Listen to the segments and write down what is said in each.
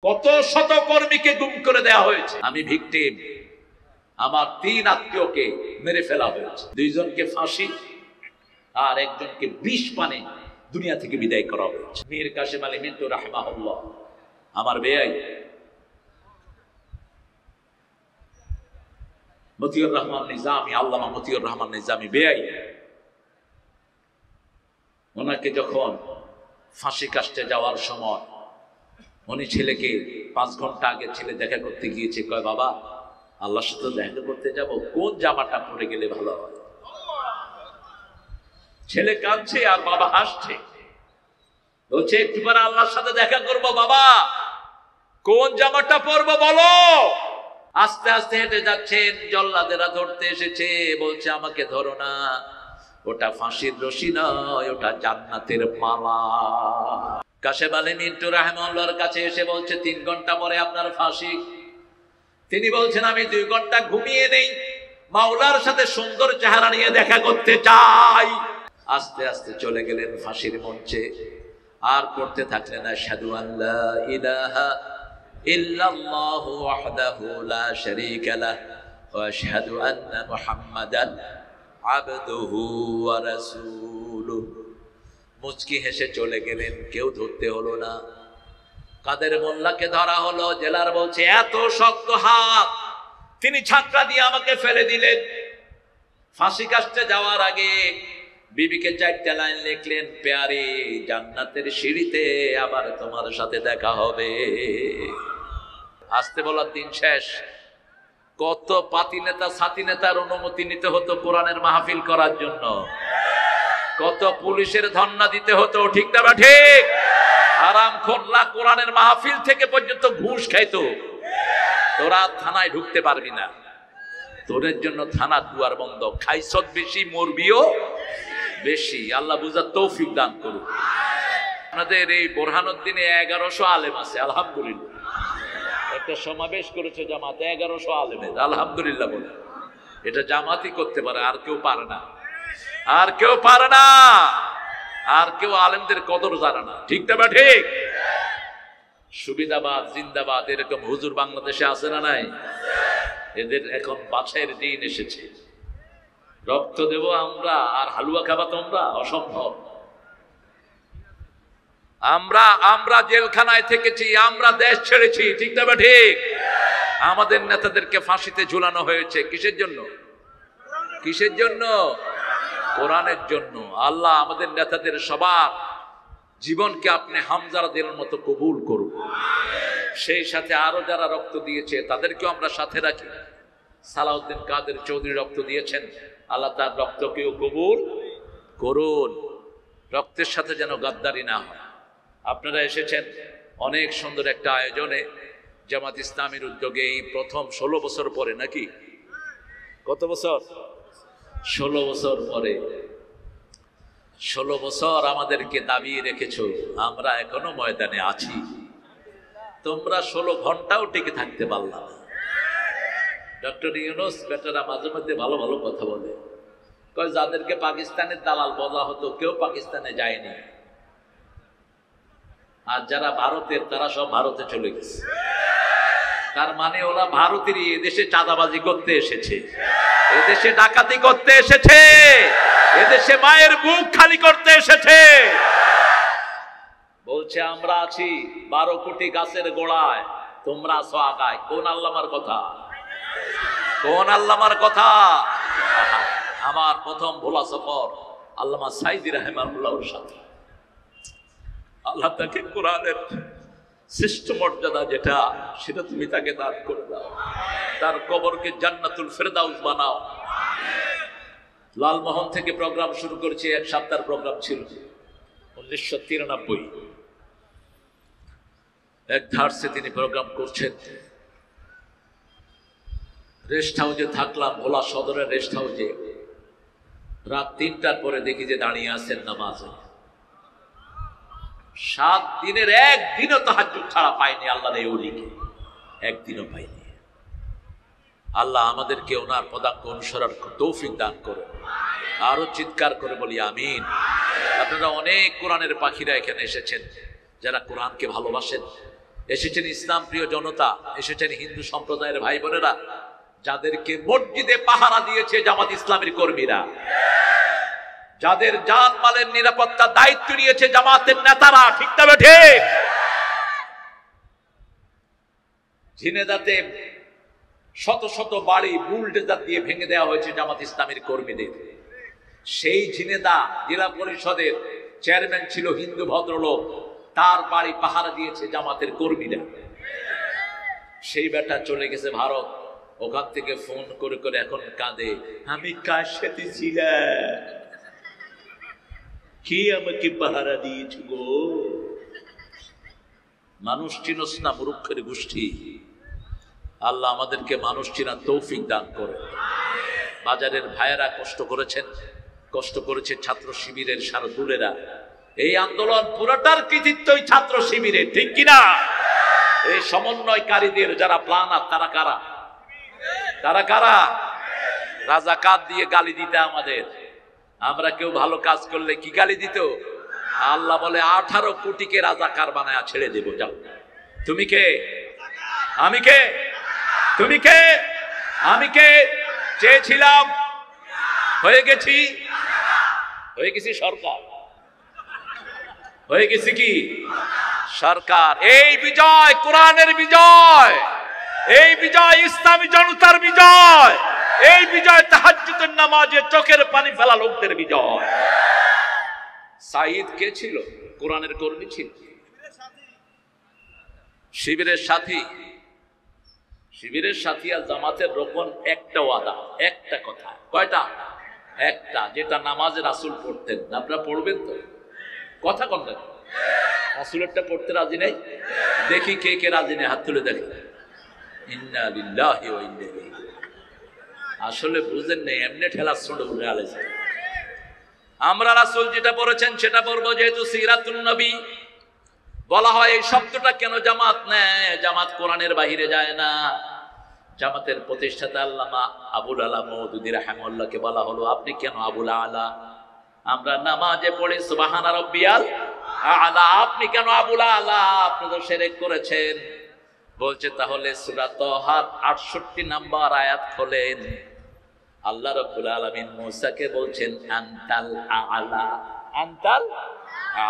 কত শত কর্মীকে গুম করে দেওয়া হয়েছে। আমি ভিকটিম, আমার 3 আত্মীয়কে মেরে ফেলা হয়েছে, 2 জনকে ফাঁসি আর একজনকে বিষ পানে দুনিয়া থেকে বিদায় করা হয়েছে। মীর কাসেম আলী মিন্টু রাহমাহুল্লাহ, আমার বেয়াই মতিউর রহমান নিজামী, আল্লামা মতিউর রহমান নিজামী বেয়াই, ওনাকে যখন ফাঁসি কাস্টে যাওয়ার সময় উনি ছেলেকে 5 ঘন্টা আগে ছেলে দেখা করতে গিয়েছে, কয় বাবা আল্লাহর সাথে দেখা করতে যাব, কোন জামাটা পরে গেলে ভালো হয়? ছেলে কাঁদছে আর বাবা হাসছে, বলছে একটু পরে আল্লাহর সাথে দেখা করব বাবা, কোন জামাটা পরবো বলো? আস্তে আস্তে হেঁটে যাচ্ছেন, জল্লাদেরা ধরতে এসেছে, বলছে আমাকে ধরো না, ওটা ফাঁসির রশি নয়, ওটা জান্নাতের মালা। কাসেম আলী মিন্টু রাহমাহুল্লাহর কাছে এসে বলছে 3 ঘন্টা পরে আপনার ফাঁসি। তিনি বলছেন আমি 2 ঘন্টা ঘুমিয়ে নেই, মাওলার সাথে সুন্দর চেহারা নিয়ে দেখা করতে চাই। আস্তে আস্তে চলে গেলেন ফাঁসির মঞ্চে, আর পড়তে থাকলেন আশহাদু আল্লা ইলাহা ইল্লাল্লাহু ওয়াহদাহু লা শারীকা লাহু ওয়া আশহাদু আন্না মুহাম্মাদান আবদুহু ওয়া রাসূলুহু। মুচকি হেসে চলে গেলেন, কেউ ধরতে হলো না। কাদের মোল্লাকে ধরা হলো, জেলার বলছে এত শক্ত হাত, তিনি ছাত্রা দিয়ে আমাকে ফেলে দিলেন। ফাঁসি কাস্টে যাওয়ার আগে বিবিকে 4টা লাইন লিখলেন, পেয়ারি জান্নাতের সিঁড়িতে আবার তোমার সাথে দেখা হবে। আসতে বলার দিন শেষ। কত পাতি নেতা সাথী নেতার অনুমতি নিতে হতো কোরআনের মাহফিল করার জন্য, কত পুলিশের ধর্ণা দিতে হতো, ঠিক না বা ঠিক? হারাম খোররা কোরআনের মাহফিল থেকে পর্যন্ত ঘুষ খাইতো। তোরা থানায় ঢুকতে পারবি না, তোদের জন্য থানার দুয়ার বন্ধ। খাইছত বেশি, মরবিও বেশি। আল্লাহ বুঝার তৌফিক দান করুন। আপনাদের এই বোরহানুদ্দিনে 1100 আলেম আছে, আলহামদুলিল্লাহ। একটা সমাবেশ করেছে জামাতে 1100 আলেমের, আলহামদুলিল্লাহ বলে। এটা জামাতই করতে পারে, আর কেউ পারে না, আর কেউ পারে না, আর কেউ আলেমদের কদর জানে না, ঠিক না বা ঠিক? সুবিধাবাদ জিন্দাবাদ এরকম হুজুর বাংলাদেশে আছে না নাই? এদের এখন বাছাইয়ের দিন এসেছে। রক্ত দেব আমরা আর হালুয়া খাবা তোমরা, অসম্ভব। আমরা জেলখানায় থেকেছি, আমরা দেশ ছেড়েছি, ঠিক না বা ঠিক? আমাদের নেতাদেরকে ফাঁসিতে ঝুলানো হয়েছে কিসের জন্য? কিসের জন্য? কোরআনের জন্য। আল্লাহ আমাদের নেতাদের সবার জীবনকে আপনি হামজাদের মতো কবুল করুন। সেই সাথে আরো যারা রক্ত দিয়েছে তাদেরকেও আমরা সাথে রাখি। সালাউদ্দিন কাদের চৌধুরী রক্ত দিয়েছেন, আল্লাহ তার রক্তকেও কবুল করুন। রক্তের সাথে যেন গাদ্দারি না হয়। আপনারা এসেছেন অনেক সুন্দর একটা আয়োজনে, জামাত ইসলামীর উদ্যোগে এই প্রথম 16 বছর পরে, নাকি কত বছর? 16 বছর পরে। 16 বছর আমাদেরকে দাবিয়ে রেখেছো, আমরা এখনো ময়দানে আছি। তোমরা 16 ঘন্টাও টিকে থাকতে পারলাম না। ডক্টর ইউনূস বেটারা মাঝে মধ্যে ভালো ভালো কথা বলে, কয় যাদেরকে পাকিস্তানের দালাল বলা হতো কেউ পাকিস্তানে যায়নি, আর যারা ভারতের তারা সব ভারতে চলে গেছে। তার মানে ওরা ভারতেরই এদেশে চাঁদাবাজি করতে এসেছে, এদেশে ডাকাতি করতে এসেছে, এদেশে মায়ের বুক খালি করতে এসেছে। বলছে আমরা আছি 12 কোটি গাছের গোড়ায়, তোমরা আছো আগায়। কোন আল্লামার কথা? কোন আল্লামার কথা? আমার প্রথম ভোলা সফর আল্লামা সাইদি রাহমাতুল্লাহর সাথে। আল্লাহ তাকে কোরআনের শ্রেষ্ঠ মর্যাদা যেটা, সেটা তুমি তাকে দান করে দাও। তার কবরকে জান্নাতুল ফেরদাউস বানাও। লালমোহন থেকে প্রোগ্রাম শুরু করেছে, 1 সপ্তাহের প্রোগ্রাম ছিল 1993। এক ধারসে তিনি প্রোগ্রাম করছেন। রেস্ট হাউসে থাকলাম, ভোলা সদরের রেস্ট হাউসে। রাত 3টার পরে দেখি যে দাঁড়িয়ে আছেন নামাজে। 7 দিনের একদিনও তাহাজ্জুদ ছাড়া পাইনি আল্লাহর এই ওলিকে, একদিনও পাইনি। আল্লাহ আমাদেরকে ওনার পদাঙ্ক অনুসরণ তৌফিক দান করো। আরো চিৎকার করে বলি আমিন। আপনারা অনেক কোরআনের পাখিরা এখানে এসেছেন, যারা কোরআনকে ভালোবাসেন, এসেছেন ইসলাম প্রিয় জনতা, এসেছেন হিন্দু সম্প্রদায়ের ভাই বোনেরা, যাদেরকে মসজিদে পাহারা দিয়েছে জামাত ইসলামের কর্মীরা, যাদের জানমালের নিরাপত্তার দায়িত্ব নিয়েছে জামাতের নেতারা, ঠিক না ঠিক? ঝিনেদাতে শত শত বাড়ি বুলডোজার দিয়ে ভেঙে দেওয়া হয়েছে জামাত ইসলামের কর্মীদের। সেই ঝিনেদা জেলা পরিষদের চেয়ারম্যান ছিল হিন্দু ভদ্রলোক, তার বাড়ি পাহারা দিয়েছে জামাতের কর্মীরা। সেই বেটা চলে গেছে ভারত, ওখান থেকে ফোন করে করে এখন কাঁদে, আমি কার সাথে ছিলাম, কে আমাকে পাহারা দিয়েছে গো। মানুষ চিনস না মূর্খের গোষ্ঠী। আল্লাহ আমাদেরকে মানুষ চিনার তৌফিক দান করে। বাজারের ভাইয়েরা কষ্ট করেছেন, কষ্ট করেছে ছাত্র শিবিরের শারদুলেরা। এই আন্দোলন পুরোটার কৃতিত্বই ছাত্র শিবিরের, ঠিক কিনা? এই সমন্বয়কারীদের যারা প্ল্যানার, তারা কারা? তারা কারা? রাজাকার দিয়ে গালি দিতে আমাদের। আমরা কেউ ভালো কাজ করলে কি গালি দিত? আল্লাহ বলে 18 কোটিকে রাজাকার বানায় ছেড়ে দেব। যাও, তুমি কে? আমি কে? তুমি কে? আমি কে? চেয়েছিলাম, হয়ে গেছি, হয়ে গেছি সরকার, হয়ে গেছি কি সরকার। এই বিজয় কোরআনের বিজয়, এই বিজয় ইসলামী জনতার বিজয়, এই বিজয় তাহাজ্জুদের নামাজে চোখের পানি ফেলা লোকদের বিজয়। সাঈদ কে ছিল? কোরআনের কর্মী ছিল, শিবিরের সাথী। শিবিরের সাথী আর জামাতের রোকন একটা ওয়াদা, একটা কথা। কয়টা? একটা, যেটা নামাজে রাসূল পড়তেন। আপনারা পড়বেন তো? কথা কন না, রাসূলেরটা পড়তে রাজি নেই? দেখি কে কে রাজি নেই, হাত তুলে দেখি। ইন্না লিল্লাহি ওয়া ইন্না ইলাইহি। আসলে বুঝেন নেই, এমনি ঠেলা ছোট উঠে আলেছে। আমরা রাসূল যেটা পড়েছেন সেটা পড়বো, যেহেতু সিরাতুন নবী বলা হয়। এই শব্দটা কেন জামাত নেয়? জামাত কোরআনের বাহিরে যায় না। জামাতের প্রতিষ্ঠাতা আল্লামা আবুল আলা মওদুদী রাহিমাহুল্লাহকে বলা হলো, আপনি কেন আবুল আলা? আমরা নামাজে পড়ি সুবহানা রাব্বিয়াল আলা, আপনি কেন আবুল আলা? আপনি তো শিরক করেছেন। বলছে তাহলে সূরা তাহার 68 নাম্বার আয়াত খোলেন। আল্লাহ রাব্বুল আলামিন মূসাকে বলছেন আনতাল আলা, আনতাল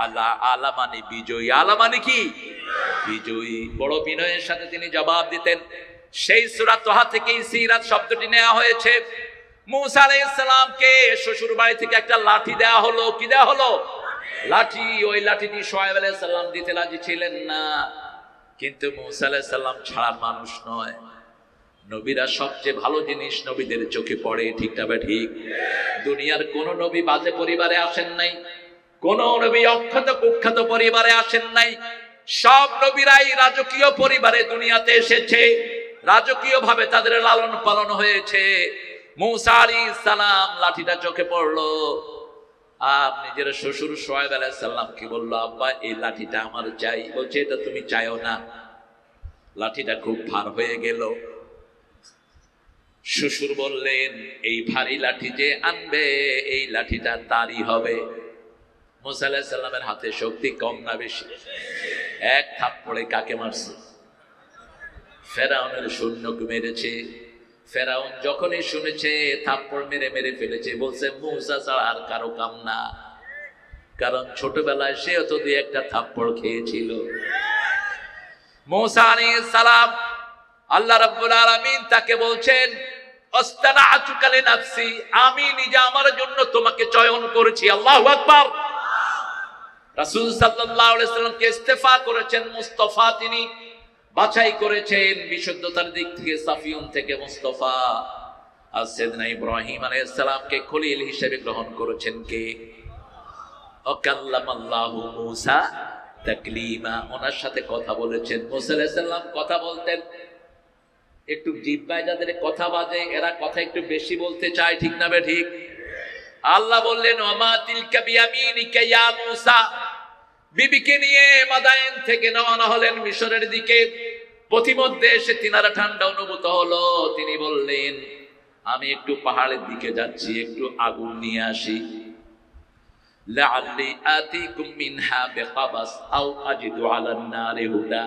আলা। আলা মানে বিজয়ী। আলা মানে কি? বিজয়ী। বড় বিনয়ের সাথে তিনি জবাব দিতেন। সেই সূরা তাহা থেকেই সিরাত শব্দটি নেওয়া হয়েছে। মূসা আলাইহিস সালামকে শ্বশুর বাড়ি থেকে একটা লাঠি দেওয়া হলো। কি দেওয়া হলো? লাঠি। ওই লাঠিটি শুআয়ব আলাইহিস সালাম দিতে রাজি ছিলেন না, কিন্তু মূসা আলাইহিস সালাম ছাড়া মানুষ নয়। নবীরা সবচেয়ে ভালো জিনিস নবীদের চোখে পড়ে, ঠিক না ঠিক? দুনিয়ার কোন নবী বাজে পরিবারে আসেন নাই, কোন নবী অখ্যাত কুখ্যাত পরিবারে আসেন নাই। সব নবীরাই রাজকীয় পরিবারে দুনিয়াতে এসেছে, রাজকীয় ভাবে তাদের লালন পালন হয়েছে। মূসা আলাইহিস সালাম লাঠিটা চোখে পড়লো, আর নিজের শ্বশুর শুআয়ব আলাইহিস সালাম কি বললো, আব্বা এই লাঠিটা আমার চাই। বলছে এটা তুমি চাইও না। লাঠিটা খুব ভার হয়ে গেল। শ্বশুর বললেন এই ভারী লাঠি যে আনবে, এই লাঠিটা তারই হবে। মূসা আলাইহিস সালামের হাতে শক্তি কম না বেশি? এক থাপ্পড়ে কাকে মারছে? ফেরাউনের সৈন্যকে মেরেছে। ফেরাউন যখনই শুনেছে থাপ্পড় মেরে মেরে ফেলেছে, বলছে মূসা ছাড়া আর কারো কাম না। কারণ ছোটবেলায় সেও তো দুই একটা থাপ্পড় খেয়েছিল। মূসা আলাইহিস সালাম, আল্লাহ রাব্বুল আলামিন তাকে বলছেন আস্তানাতুকা লিনাফসি, আমি নিজে আমার জন্য তোমাকে চয়ন করেছি। আল্লাহু আকবার। রাসূল সাল্লাল্লাহু আলাইহি ওয়াসাল্লামকে ইস্তেফা করেছেন, মুস্তাফা তিনি বাছাই করেছেন বিশুদ্ধতার দিক থেকে, সাফিয়ুন থেকে মুস্তাফা। আর সাইয়েদনা ইব্রাহিম আলাইহিস সালামকে খলিল হিসেবে গ্রহণ করেছেন কে? ওয়াকাল্লামাল্লাহু মূসা তাকলিমা, ওনার সাথে কথা বলেছেন। মূসা আলাইহিস সালাম কথা বলতেন, একটু জিহ্বায় যাদের কথা বাজে এরা কথা একটু বেশি বলতে চায়, ঠিক না বে ঠিক? আল্লাহ বললেন ওমা তিলকা বিয়ামিনিকা ইয়া মূসা। বিবিকে নিয়ে মাদায়েন থেকে রওনা হলেন মিশরের দিকে। পথিমধ্যে এসে তিনারা ঠান্ডা অনুভূত হলো। তিনি বললেন আমি একটু পাহাড়ের দিকে যাচ্ছি, একটু আগুন নিয়ে আসি। লাআল্লি আতিকুম মিনহা বিকাবাস আও আজিদু আলান নারি হুদা।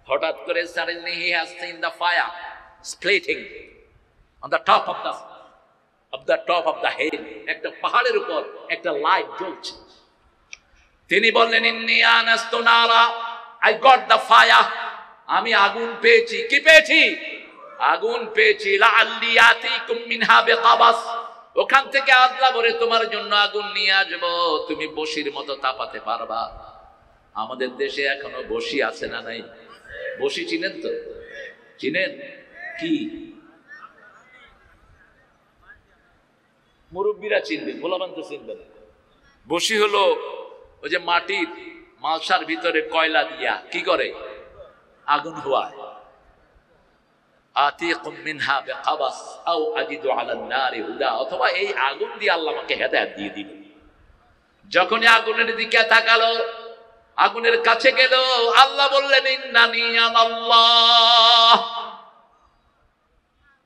হঠাৎ করে suddenly he has seen the fire splitting on the top of the hill. একটা পাহাড়ের উপর একটা লাইট জ্বলছে। তিনি বললেন ইন্নী আনাস্তু নারা, I got the fire, আমি আগুন পেয়েছি। কি পেয়েছি? আগুন পেয়েছি। লাআল্লি আতিকুম মিনহা বিকাবাস, ওখান থেকে আদলা ভরে তোমার জন্য আগুন নিয়ে আসবো, তুমি বসির মতো তাপাতে পারবা। আমাদের দেশে এখনো বসি আছে না নাই? বসি চিনেন তো? চিনেন? কি মুরব্বীরা চিনবেন, ভোলাবান তো চিনবেন। বসি হলো ওই যে মাটির মালসার ভিতরে কয়লা দিয়া কি করে আগুন হওয়ায়। আতিকুম মিনহা বিকাবাস আও আজিদু আলান নারি হুদা, অথবা এই আগুন দিয়ে আল্লাহ আমাকে হেদায়েত দিয়ে দিবেন। যখনই আগুনের দিকে তাকালো, আগুনের কাছে গেল, আল্লাহ বললেন ইন্নানি আনাল্লাহ,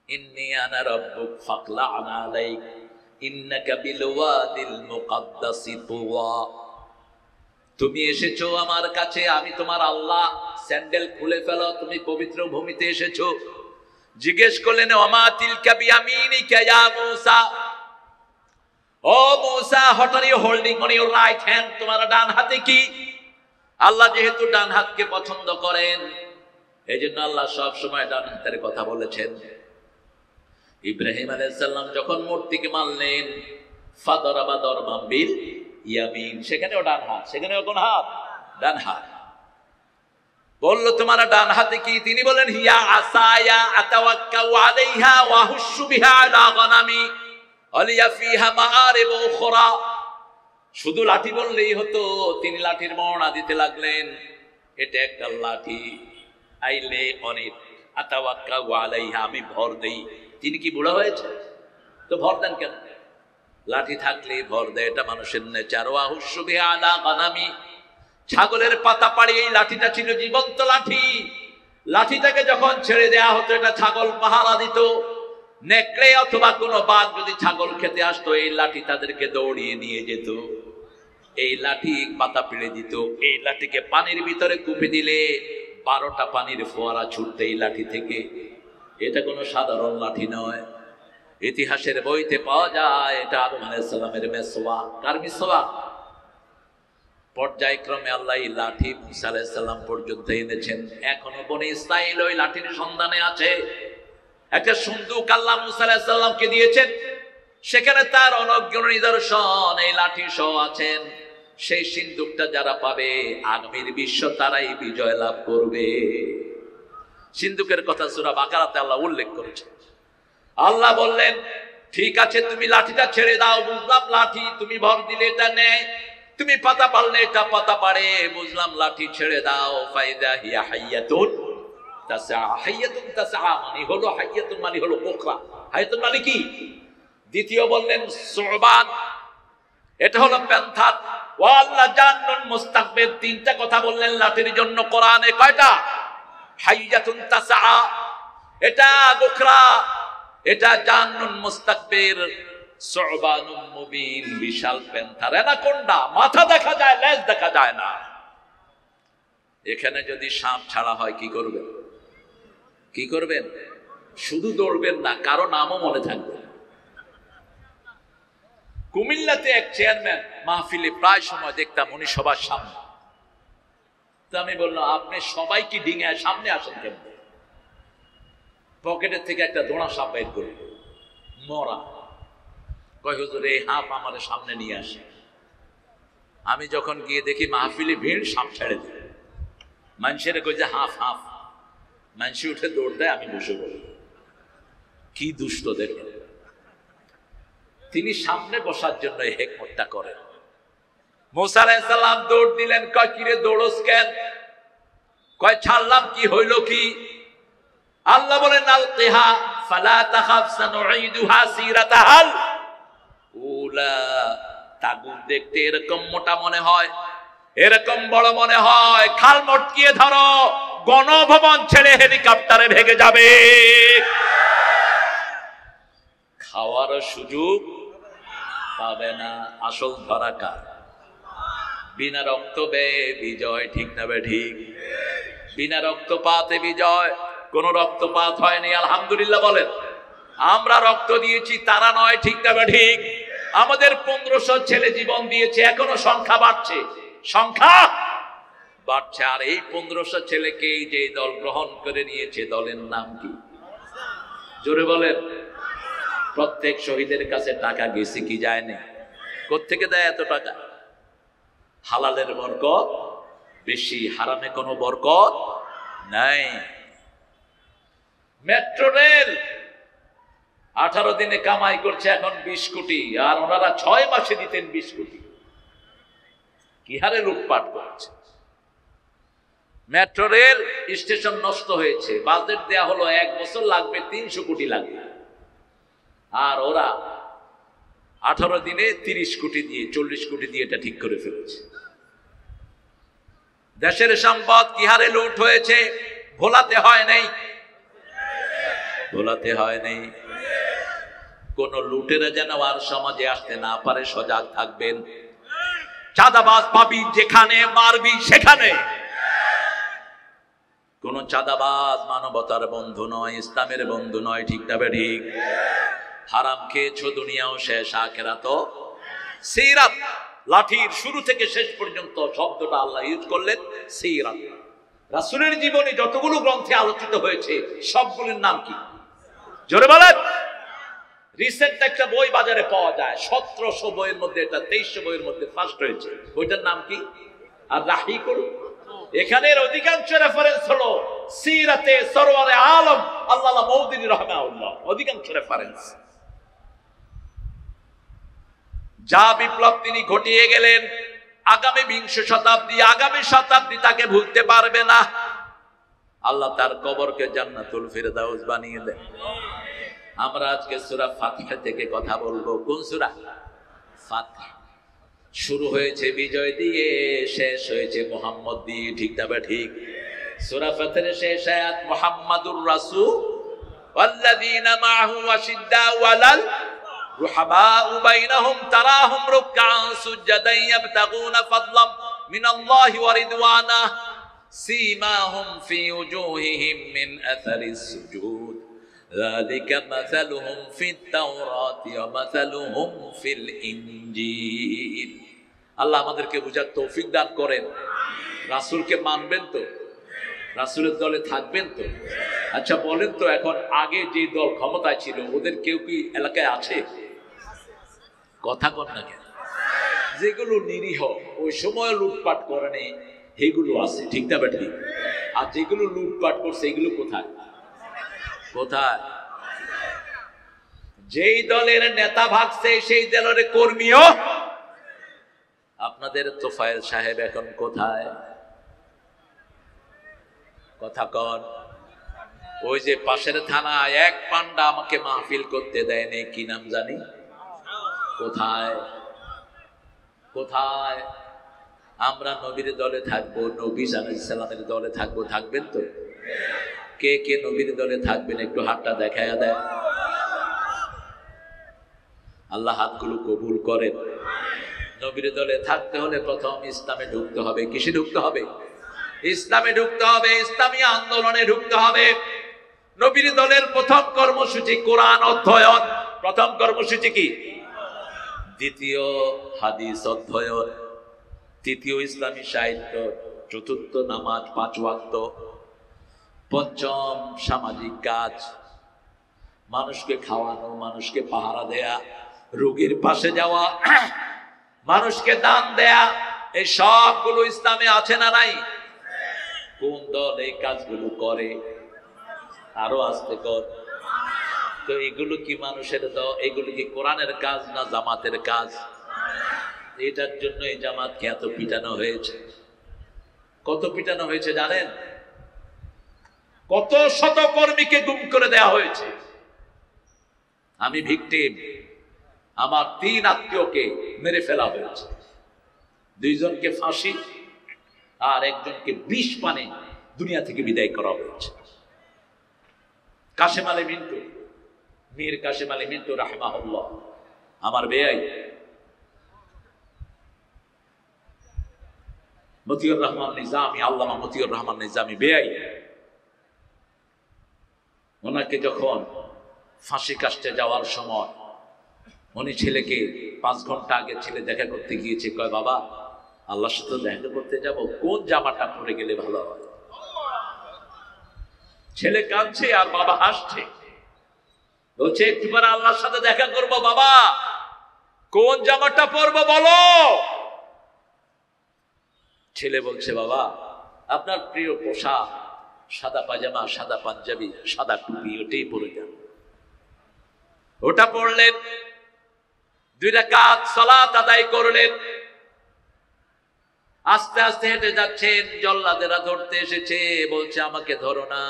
ইন্নী আনা রাব্বুক ফাকলা'ন আলাইক ইন্নাকা বিল ওয়াদিল মুকাদ্দাসি তুওয়া। তুমি এসেছো আমার কাছে, আমি তোমার আল্লাহ, স্যান্ডেল খুলে ফেলো, তুমি পবিত্র ভূমিতে এসেছো। জিজ্ঞেস করলেন ওমা তিলকা বিয়ামিনিকা ইয়া মূসা, ও মূসা what are you holding on your right hand, তোমার ডান হাতে কি? আল্লাহ যেহেতু ডান হাতকে পছন্দ করেন, এই জন্য আল্লাহ সব সময় ডান হাতের কথা বলেছেন। ইব্রাহিম আলাইহিস সালাম যখন মূর্তিকে মানলেন, ফাদরাবা দরবাম বিল ইয়ামিন, সেখানেও ডান হাত, সেখানেও কোন হাত? ডান হাত। বললো তোমার ডান হাতে কি? তিনি বলেন হিয়া আসায়া আতাওয়াক্কাউ আলাইহা ওয়া হুশু বিহা আলা গনামি আলিয়া ফিহা মাআরিব উখরা। শুধু লাঠি বললেই হতো, তিনি লাঠির বর্ণনা দিতে লাগলেন। এটা একটা লাঠি, আইলে অনেক আতাওয়াক্কাউ আলাইহা, আমি ভর দেই। তিনি কি বুড়া হয়েছে তো ভর দেন কেন? লাঠি থাকলে ভর দেয়, এটা মানুষের নেচার। ওয়া হুশু বিহা আলা গনামি, ছাগলের পাতা পাড়ি এই লাঠিটা ছিল জীবন্ত লাঠি। লাঠিটাকে যখন ছেড়ে দেয়া হতো, এটা ছাগল পাহারা দিত। নেকড়ে অথবা কোনো বাঘ যদি ছাগল খেতে আসতো, এই লাঠি তাদেরকে দৌড়িয়ে নিয়ে যেত। এই লাঠি পাতা পেড়ে দিত। এই লাঠিকে পানির ভিতরে কুপে দিলে 12টা পানির ফোয়ারা ছুটতে এই লাঠি থেকে। এটা কোনো সাধারণ লাঠি নয়। ইতিহাসের বইতে পাওয়া যায় এটা আদম আলাইহিস সালামের মেসওয়াক। কার মেসওয়াক? পর্যায়ক্রমে আল্লাহ এই লাঠি মুসা আলাইহিস সালাম পর্যন্ত এনেছেন। এখনো বনি ইসরাইল ওই লাঠির সন্ধানে আছে। একটা সন্দুক আল্লাহ মুসা আলাইহিস সালামকে দিয়েছেন, সেখানে তার অনগ্য নিদর্শন এই লাঠি সহ আছেন। সেই সিন্দুকটা যারা পাবে, আগামীর বিশ্ব তারাই বিজয় লাভ করবে। সিন্দুকের কথা সূরা বাকারাতে আল্লাহ উল্লেখ করেছেন। আল্লাহ বললেন ঠিক আছে, তুমি লাঠিটা ছেড়ে দাও, বুঝলাম লাঠি তুমি ভর দিলে এটা নেয়, তুমি পাতা পারলে এটা পাতা পারে, বুঝলাম লাঠি ছেড়ে দাও। ফাইদা হিয়া হাইয়াতুন তাসআ, হাইয়াতুন তাসআ মানে হলো, হাইয়াতুন মানে হলো বোকরা, হাইয়াতুন মানে কি? দ্বিতীয় বললেন সুবান, এটা হলো প্যান্থার। ওয়াল্লা জান্নুন মুস্তাকবির, তিনটা কথা বললেন লাঠির জন্য কোরআনে। কয়টা? হাইয়াতুন তাসআ, এটা গোখরা, এটা জান্নুন মুস্তাকবির, সুবানুম মুবিন, বিশাল প্যান্থার, অ্যানাকোন্ডা, মাথা দেখা যায়, লেজ দেখা যায় না। এখানে যদি সাপ ছাড়া হয় কি করবেন? কি করবেন? শুধু দৌড়বেন না, কারো নামও মনে থাকবে। কুমিল্লাতে এক চেয়ারম্যান মাহফিলে প্রায় সময় দেখতাম উনি সবার সামনে। তো আমি বললাম আপনি সবাই কি ডিঙায় সামনে আসেন কেন? পকেটের থেকে একটা দোড়া সাপ বের করে, মরা। কয় হুজুর এই হাফ আমার সামনে নিয়ে আসে। আমি যখন গিয়ে দেখি মাহফিলে ভিড়, সাপ ছেড়ে দেয়। মানুষের কই যে হাফ হাফ, মানুষ উঠে দৌড় দেয়, আমি বসে বলি কি দুষ্ট দেখে। তিনি সামনে বসার জন্য এই হিকমতটা করেন। মুসা আলাইহিস সালাম দৌড় দিলেন। কয় কিরে দৌড়স কেন? কয় ছাড়লাম, কি হইল কি? আল্লাহ বলেন আলকিহা ফালা তাখাফ সানুঈদুহা সিরাতাহাল উলা। তাগুত দেখতে এরকম মোটা মনে হয়, এরকম বড় মনে হয়, খাল মটকিয়ে ধরো, গণভবন ছেড়ে হেলিকপ্টারে ভেগে যাবে। খাওয়ার সুযোগ পাবে না। আসল ধরা কার? বিনা রক্ত ব্যয়ে বিজয়, ঠিক না বে ঠিক? বিনা রক্তপাতে বিজয়। কোন রক্তপাত হয়নি, আলহামদুলিল্লাহ বলেন। আমরা রক্ত দিয়েছি, তারা নয়, ঠিক না ঠিক? আমাদের 1500 ছেলে জীবন দিয়েছে, এখনো সংখ্যা বাড়ছে, সংখ্যা বাড়ছে। আর এই 1500 ছেলেকে যে দল গ্রহণ করে নিয়েছে, দলের নাম কি? জোরে বলেন। প্রত্যেক শহীদের কাছে টাকা গেছে কি যায়নি? কোত্থেকে দেয় এত টাকা? হালালের বরকত বেশি, হারামে কোনো বরকত নাই। মেট্রো রেল 18 দিনে কামাই করছে এখন 20 কোটি, আর ওনারা 6 মাসে দিতেন 20 কোটি। কি হারে লুটপাট করছে। মেট্রো রেল স্টেশন নষ্ট হয়েছে, বাজেট দেয়া হলো 1 বছর লাগবে 300 কোটি লাগবে, আর ওরা 18 দিনে 30 কোটি দিয়ে 40 কোটি দিয়ে এটা ঠিক করে ফেলেছে। দেশের সম্পদ কি হারে লুট হয়েছে, ভোলাতে হয় নাই, ভোলাতে হয় নাই। কোন লুটেরা যেন আর সমাজে আসতে না পারে, সজাগ থাকবেন। চাঁদাবাজ পাবি যেখানে, মারবি সেখানে। কোন চাঁদাবাজ মানবতার বন্ধু নয়, ইসলামের বন্ধু নয়, ঠিক না ঠিক? হারাম খেয়েছো, দুনিয়াও শেষ, আখিরাতও। সিরাত, লাঠির শুরু থেকে শেষ পর্যন্ত শব্দটা আল্লাহ ইউজ করলেন সিরাত। রাসূলের জীবনে যতগুলো গ্রন্থে আলোচিত হয়েছে সবগুলোর নাম কি? জোরে বলেন। রিসেন্ট একটা বই বাজারে পাওয়া যায়, 1700 বইয়ের মধ্যে এটা 2300 বইয়ের মধ্যে ফার্স্ট হয়েছে। বইটার নাম কি? আর রাহিকুল। এখানের অধিকাংশ রেফারেন্স হলো সিরাতে সরওয়ারে আলম আল্লামা মওদুদী রাহমাহুল্লাহ, অধিকাংশ রেফারেন্স। যা বিপ্লব তিনি ঘটিয়ে গেলেন, আগামী 20 শতাব্দী, আগামী শতাব্দী তাকে ভুলতে পারবে না। আল্লাহ তার কবরকে জান্নাতুল ফিরদাউস বানিয়ে দেন। আমরা আজকে সূরা ফাতিহা থেকে কথা বলবো। কোন সূরা? ফাতিহা। শুরু হয়েছে বিজয় দিয়ে, শেষ হয়েছে মুহাম্মদ দিয়ে, ঠিক না ঠিক? সূরা ফাতিহার শেষ আয়াত মুহাম্মাদুর রাসূল ওয়াল্লাযীনা মাআহু আশিদ্দাউ আলাল রুহামাউ বাইনাহুম তারাহুম রুকআন সুজদান ইয়াবতাগুনা ফাদলাম মিনাল্লাহি ওয়া রিদওয়ানা সীমাহুম ফি উজুহিহিম মিন আথারিস সুজুদ যালিকা মাসালুহুম ফিত তাওরাতি ওয়া মাসালুহুম ফিল ইনজিল। আল্লাহ আমাদেরকে বুঝার তৌফিক দান করেন। রাসূলকে মানবেন তো? রাসূলের দলে থাকবেন তো? আচ্ছা বলেন তো, এখন আগে যে দল ক্ষমতায় ছিল ওদের কেউ কি এলাকায় আছে? কথা কন না কেন? যেগুলো নিরীহ, ওই সময় লুটপাট করে নেই, সেগুলো আছে, ঠিক না ঠিক? আর যেগুলো লুটপাট করছে এগুলো কোথায়? কোথায়? যেই দলের নেতা ভাগছে সেই দলের কর্মীও। আপনাদের তোফায়েল সাহেব এখন কোথায়? কথা কন। ওই যে পাশের থানায় এক পান্ডা আমাকে মাহফিল করতে দেয়নি, কি নাম জানি? কোথায়? কোথায়? আমরা নবীর দলে থাকবো, নবী আলাইহিস সালামের দলে থাকবো। থাকবেন তো? কে কে নবীর দলে থাকবেন একটু হাতটা দেখায়া দেয়। আল্লাহ হাতগুলো কবুল করেন। নবীর দলে থাকতে হলে প্রথম ইসলামে ঢুকতে হবে। কিসে ঢুকতে হবে? ইসলামে ঢুকতে হবে, ইসলামী আন্দোলনে ঢুকতে হবে। নবীর দলের প্রথম কর্মসূচি কোরআন অধ্যয়ন। প্রথম কর্মসূচি কি? দ্বিতীয় হাদিস অধ্যয়ন, তৃতীয় ইসলামী সাহিত্য, চতুর্থ নামাজ 5 ওয়াক্ত, পঞ্চম সামাজিক কাজ, মানুষকে খাওয়ানো, মানুষকে পাহারা দেয়া, রোগীর পাশে যাওয়া, মানুষকে দান দেয়া, এই সবগুলো ইসলামে আছে না নাই? কোন দল এই কাজগুলো করে? আরো আসতে কর। তো এগুলো কি মানুষের দল? এগুলো কি কোরআনের কাজ না জামাতের কাজ? এটার জন্য এই জামাতকে এত পিটানো হয়েছে। কত পিটানো হয়েছে জানেন? কত শত কর্মীকে গুম করে দেয়া হয়েছে। আমি ভিকটিম। আমার 3 আত্মীয়কে মেরে ফেলা হয়েছে। 2 জনকে ফাঁসি আর একজনকে 20 পানে দুনিয়া থেকে বিদায় করা হয়েছে। কাশেম আলী মিন্টু, মীর কাশেম আলী মিন্টু রাহমাহুল্লাহ, আমার বেয়াই, মতিউর রহমান নিজামী, আল্লামা মতিউর রহমান নিজামী বেআই, ওনাকে যখন ফাঁসি কাস্টে যাওয়ার সময় উনি ছেলেকে 5 ঘন্টা আগে ছেলে দেখা করতে গিয়েছে, কয় বাবা আল্লাহর সাথে দেখা করতে যাব, কোন জামাটা পরে গেলে ভালো হয়? ছেলে কাঁদছে আর বাবা হাসছে, বলছে একটু পরে আল্লাহর সাথে দেখা করব বাবা, কোন জামাটা পরবো বলো? ছেলে বলছে বাবা আপনার প্রিয় পোশাক সাদা পাজামা, সাদা পাঞ্জাবি, সাদা টুপি, ওটাই পরে যান। ওটা পড়লেন, 2 রাকাত সালাত আদায় করলেন। আস্তে আস্তে হেঁটে যাচ্ছেন, জল্লাদেরা ধরতে এসেছে, বলছে আমাকে ধরো না,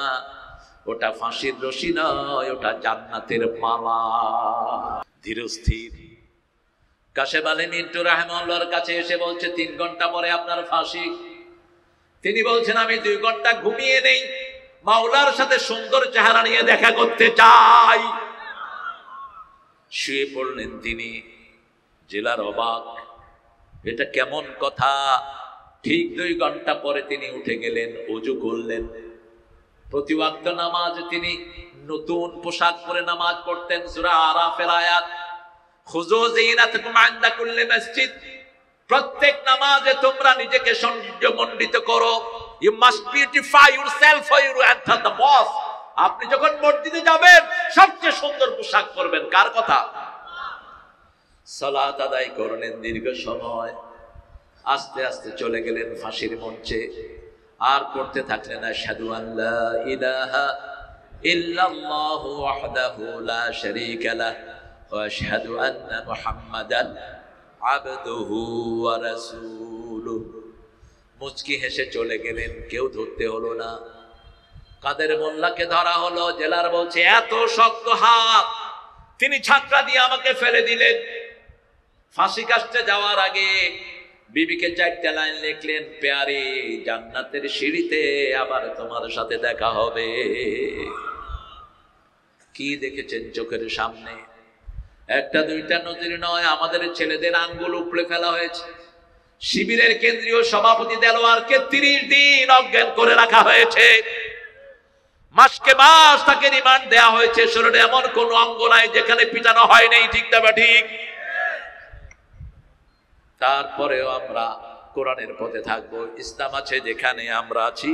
ওটা ফাঁসির রশি নয়, ওটা জান্নাতের মালা। ধীর স্থির কাশেম আলী মিন্টু রাহমাতুল্লাহর কাছে এসে বলছে 3 ঘন্টা পরে আপনার ফাঁসি। তিনি বলছেন আমি 2 ঘন্টা ঘুমিয়ে নেই, মাওলার সাথে সুন্দর চেহারা নিয়ে দেখা করতে চাই। শুয়ে পড়লেন তিনি। জেলার অবাক, এটা কেমন কথা? ঠিক 2 ঘন্টা পরে তিনি উঠে গেলেন, ওযু করলেন। প্রতি ওয়াক্ত নামাজ তিনি নতুন পোশাক পরে নামাজ পড়তেন। সূরা আরাফের আয়াত, খুযু যিনাতাকুম ইনদা কুল্লি মসজিদ, প্রত্যেক নামাজে তোমরা নিজেকে সৌন্দর্যমণ্ডিত করো। You must beautify yourself for you enter the mosque. আপনি যখন মসজিদে যাবেন সবচেয়ে সুন্দর পোশাক পরবেন। কার কথা? সালাত আদায় করলেন দীর্ঘ সময়। আস্তে আস্তে চলে গেলেন ফাঁসির মঞ্চে। আর করতে থাকলেন আশহাদু আল্লা ইলাহা ইল্লাল্লাহু ওয়াহদাহু লা শারীকা লাহু ওয়া আশহাদু আন্না মুহাম্মাদান আবদুহু ওয়া রাসূলুহু। মুচকি হেসে চলে গেলেন, কেউ ধরতে হলো না। কাদের মোল্লাকে ধরা হলো। জেলার বলছে এত শক্ত হাত, তিনি ছাত্রা দিয়ে আমাকে ফেলে দিলেন। ফাঁসি কাস্টে যাওয়ার আগে বিবিকে 4টা লাইন লিখলেন, প্যারি জান্নাতের সিঁড়িতে আবার তোমার সাথে দেখা হবে। কি দেখেছেন চোখের সামনে? 1টা 2টা নজির নয়, আমাদের ছেলেদের আঙ্গুল উপড়ে ফেলা হয়েছে। শিবিরের কেন্দ্রীয় সভাপতি দেলোয়ারকে 30 দিন অজ্ঞান করে রাখা হয়েছে। মাসকে মাস তাকে রিমান্ড দেওয়া হয়েছে। শরীরে এমন কোন অঙ্গ নাই যেখানে পিটানো হয় নাই। ঠিক না ঠিক? তারপরেও আমরা কোরআনের পথে থাকবো। ইসলাম আছে যেখানে আমরা আছি,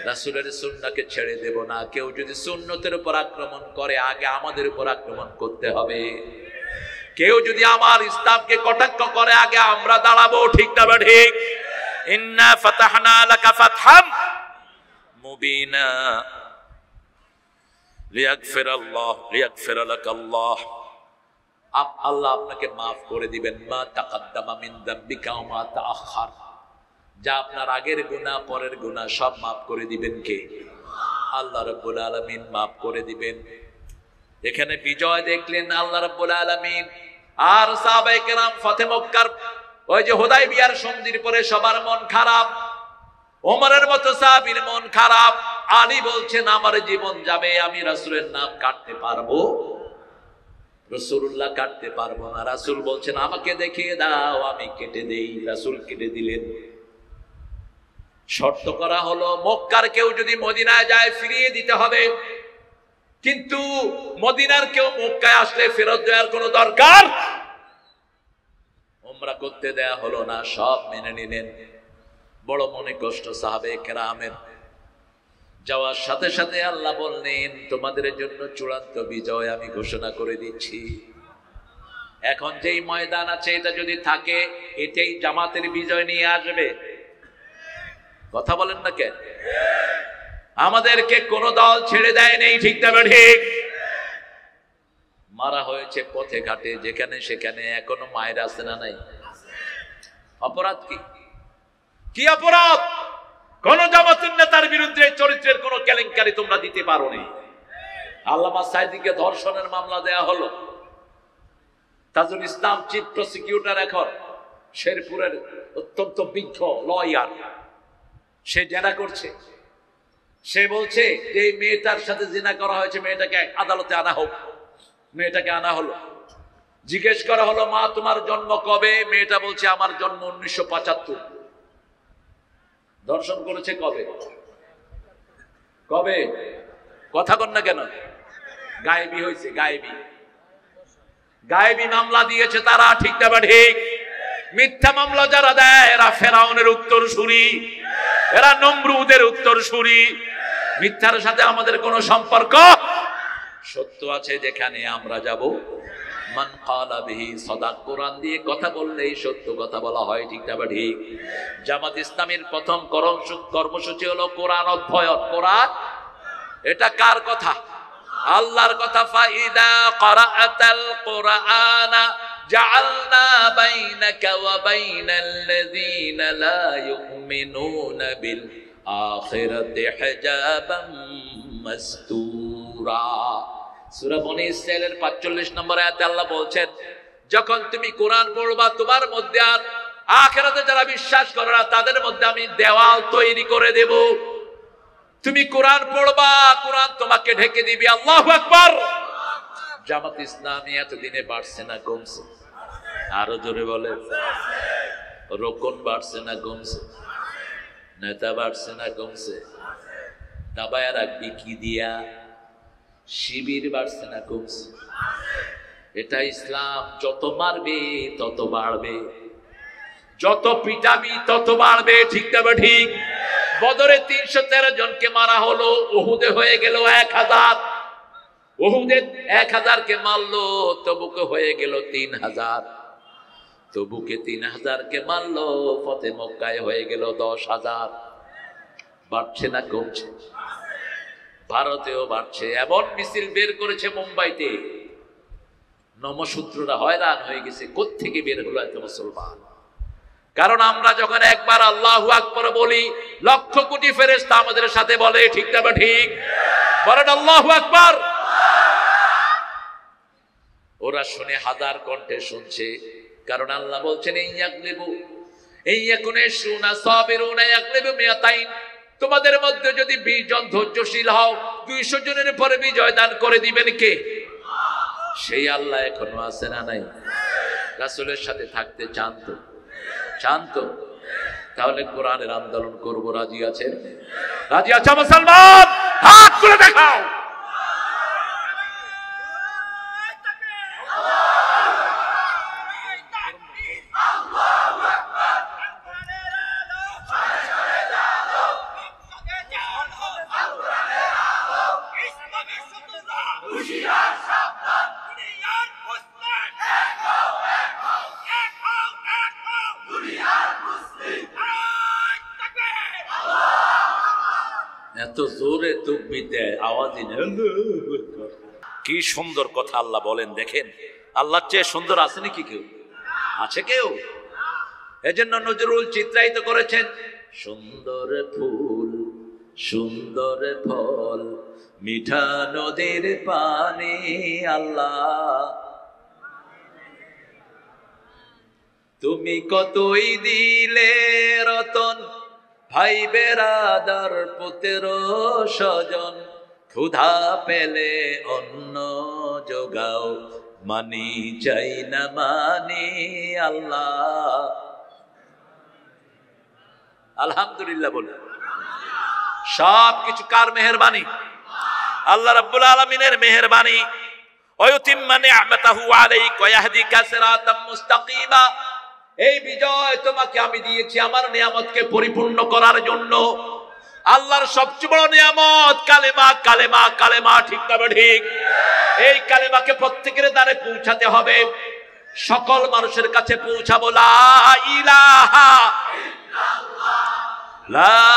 রাসূলের সুন্নাহকে ছেড়ে দেব না। কেউ যদি সুন্নতের উপর আক্রমণ করে, আগে আমাদের উপর আক্রমণ করতে হবে। কেউ যদি আমার ইসলামকে কটাক্ষ করে, আগে আমরা দাঁড়াবো। ঠিক না ঠিক? ইন্না ফাতাহনা লাকা ফাতহাম মুবিনা লিয়াগফির লাকাল্লাহ। আল্লাহ আপনাকে মাফ করে দিবেন। মা তাকাদ্দামা মিন যামবিকা ওয়া মা তাআখার, যা আপনার আগের গুনাহ পরের গুনাহ সব মাফ করে দিবেন কে? আল্লাহ রাব্বুল আলামিন মাফ করে দিবেন। এখানে বিজয় দেখলেন আল্লাহ রাব্বুল আলামিন। আর সাহাবায়ে কেরাম ফতে মক্কার ওই যে হুদায়বিয়ার সন্ধির পরে সবার মন খারাপ। ওমরের মতো সাহাবীর মন খারাপ। আলী বলছেন আমার জীবন যাবে, আমি রাসূলের নাম কাটতে পারবো? রাসূলুল্লাহ কাটতে পারবো না। রাসূল বলছেন আমাকে দেখিয়ে দাও, আমি কেটে দেই। রাসূল কেটে দিলেন। শর্ত করা হলো মক্কার কেউ যদি মদিনায় যায় ফিরিয়ে দিতে হবে, কিন্তু মদিনার কেউ মক্কায় আসলে ফেরত দেওয়ার কোনো দরকার। উমরা করতে দেয়া হলো না, সব মেনে নিলেন। বড় মনে কষ্ট সাহাবায়ে কেরামের। যাওয়ার সাথে সাথে আল্লাহ বললেন তোমাদের জন্য চূড়ান্ত বিজয় আমি ঘোষণা করে দিচ্ছি। এখন যেই ময়দান আছে এটা যদি থাকে, এটাই জামাতের বিজয় নিয়ে আসবে। কথা বলেন না কেন? আমাদেরকে কোন দল ছেড়ে দেয় নেই। ঠিক না ঠিক? মারা হয়েছে পথে ঘাটে, যেখানে সেখানে। এখনো মায়ের আছে না নাই? অপরাধ কি? কি অপরাধ? কোন জামাতের নেতার বিরুদ্ধে চরিত্রের কোন কেলেঙ্কারি তোমরা দিতে পারো নি। আল্লামা সাইদিকে ধর্ষণের মামলা দেয়া হলো। তাজুল ইসলাম চিফ প্রসিকিউটর, এখন শেরপুরের অত্যন্ত বিজ্ঞ লয়ার, সে জেরা করছে। সে বলছে যে এই মেয়েটার সাথে জিনা করা হয়েছে, মেয়েটাকে আদালতে আনা হোক। মেয়েটাকে আনা হলো। জিজ্ঞেস করা হলো মা তোমার জন্ম কবে? মেয়েটা বলছে আমার জন্ম 1975। ধর্ষণ করেছে কবে? কবে? কথা কন না কেন? গায়েবী হয়েছে, গায়েবী গায়েবী মামলা দিয়েছে তারা, ঠিক না ঠিক? মিথ্যা মামলা যারা দেয় এরা ফেরাউনের উত্তরসূরি, এরা নমরুদের উত্তরসূরি। মিথ্যার সাথে আমাদের কোনো সম্পর্ক, সত্য আছে যেখানে আমরা যাব। মান ক্বালা বিহি সাদাক, কোরআন দিয়ে কথা বললেই সত্য কথা বলা হয়, ঠিক না ঠিক? জামাত ইসলামীর প্রথম কর্মসূচি হলো কোরআন অধ্যয়ন। কোরআন, এটা কার কথা? আল্লাহর কথা। ফাইদা ক্বারাআতাল কুরআনা জাআলনা বাইনাকা ওয়া বাইনাল্লাযীনা লা ইউমিনুনা বিল আখিরাতি হিজাবাম মাসতুরা। সূরা বনী ইসরাঈলের 45 নম্বর আয়াতে আল্লাহ বলছেন, যখন তুমি কোরআন পড়বা তোমার মধ্যে আর আখিরাতে যারা বিশ্বাস করে না তাদের মধ্যে আমি দেওয়াল তৈরি করে দেব। তুমি কোরআন পড়বা, কোরআন তোমাকে ঢেকে দিবে। আল্লাহু আকবার। জামাত ইসলামী এতদিনে বাড়ছে না কমছে? আরো জোরে বলে। রোকন বাড়ছে না কমছে? নেতা বাড়ছে না কমছে? দাবায় রাখবি কি দিয়া? শিবির বাড়ছে না কমছে? এটা ইসলাম। যত মারবে তত বাড়বে, যত পিটাবি তত বাড়বে, ঠিক না ঠিক? বদরে 313 জনকে মারা হলো, উহুদে হয়ে গেল 1000। উহুদে 1000 কে মারলো, তবুকে হয়ে গেল 3000। তবুকে 3000 কে মারলো, ফতে মক্কায় হয়ে গেল 10,000। বাড়ছে না কমছে? ভারতেও বাড়ছে। এমন মিছিল বের করেছে মুম্বাইতে, নমশূদ্ররা হয়রান হয়ে গেছে, কোত্থেকে বের হলো এত মুসলমান? কারণ আমরা যখন একবার আল্লাহু আকবার বলি, লক্ষ কোটি ফেরেশতা আমাদের সাথে বলে, ঠিক না ঠিক? বলেন আল্লাহু আকবার। ওরা শুনে হাজার কণ্ঠে শুনছে, কারণ আল্লাহ বলছেন তোমাদের মধ্যে যদি 20 জন ধৈর্যশীল হও, 200 জনের পরে বিজয় দান করে দিবেন কে? সেই আল্লাহ এখনো আছে না নাই? রাসূলের সাথে থাকতে চান তো? চান তো? তাহলে কোরআনের আন্দোলন করব। রাজি আছেন? রাজি আছে মুসলমান? হাত তুলে দেখাও। এত জোরে তাকবীর দেয়, আওয়াজই নেই। কি সুন্দর কথা আল্লাহ বলেন, দেখেন আল্লাহর চেয়ে সুন্দর আছে নাকি কেউ? আছে কেউ? এজন্য নজরুল চিত্রায়িত করেছেন, সুন্দর ফুল সুন্দর ফল মিঠা নদীর পানি আল্লাহ, তুমি কতই দিলে রতন, ভাই বেরাদার পুত্র স্বজন, ক্ষুধা পেলে অন্ন যোগাও, মানি চাই না মানি আল্লাহ। আলহামদুলিল্লাহ বলে। সব কিছু কার মেহেরবানি? আল্লাহ রাব্বুল আলামিনের মেহেরবানি। ওয়ায়ুতিম্মা নি'মাতাহু আলাইকা ওয়া ইয়াহদিকা সিরাতাম মুস্তাকিমা। এই বিজয় তোমাকে আমি দিয়েছি আমার নিয়ামতকে পরিপূর্ণ করার জন্য। আল্লাহর সবচেয়ে বড় নিয়ামত কালেমা, কালেমা, কালেমা, ঠিক না ঠিক? এই কালেমাকে প্রত্যেকের দ্বারে পৌঁছাতে হবে, সকল মানুষের কাছে পৌঁছাবো। লা ইলাহা ইল্লাল্লাহ, লা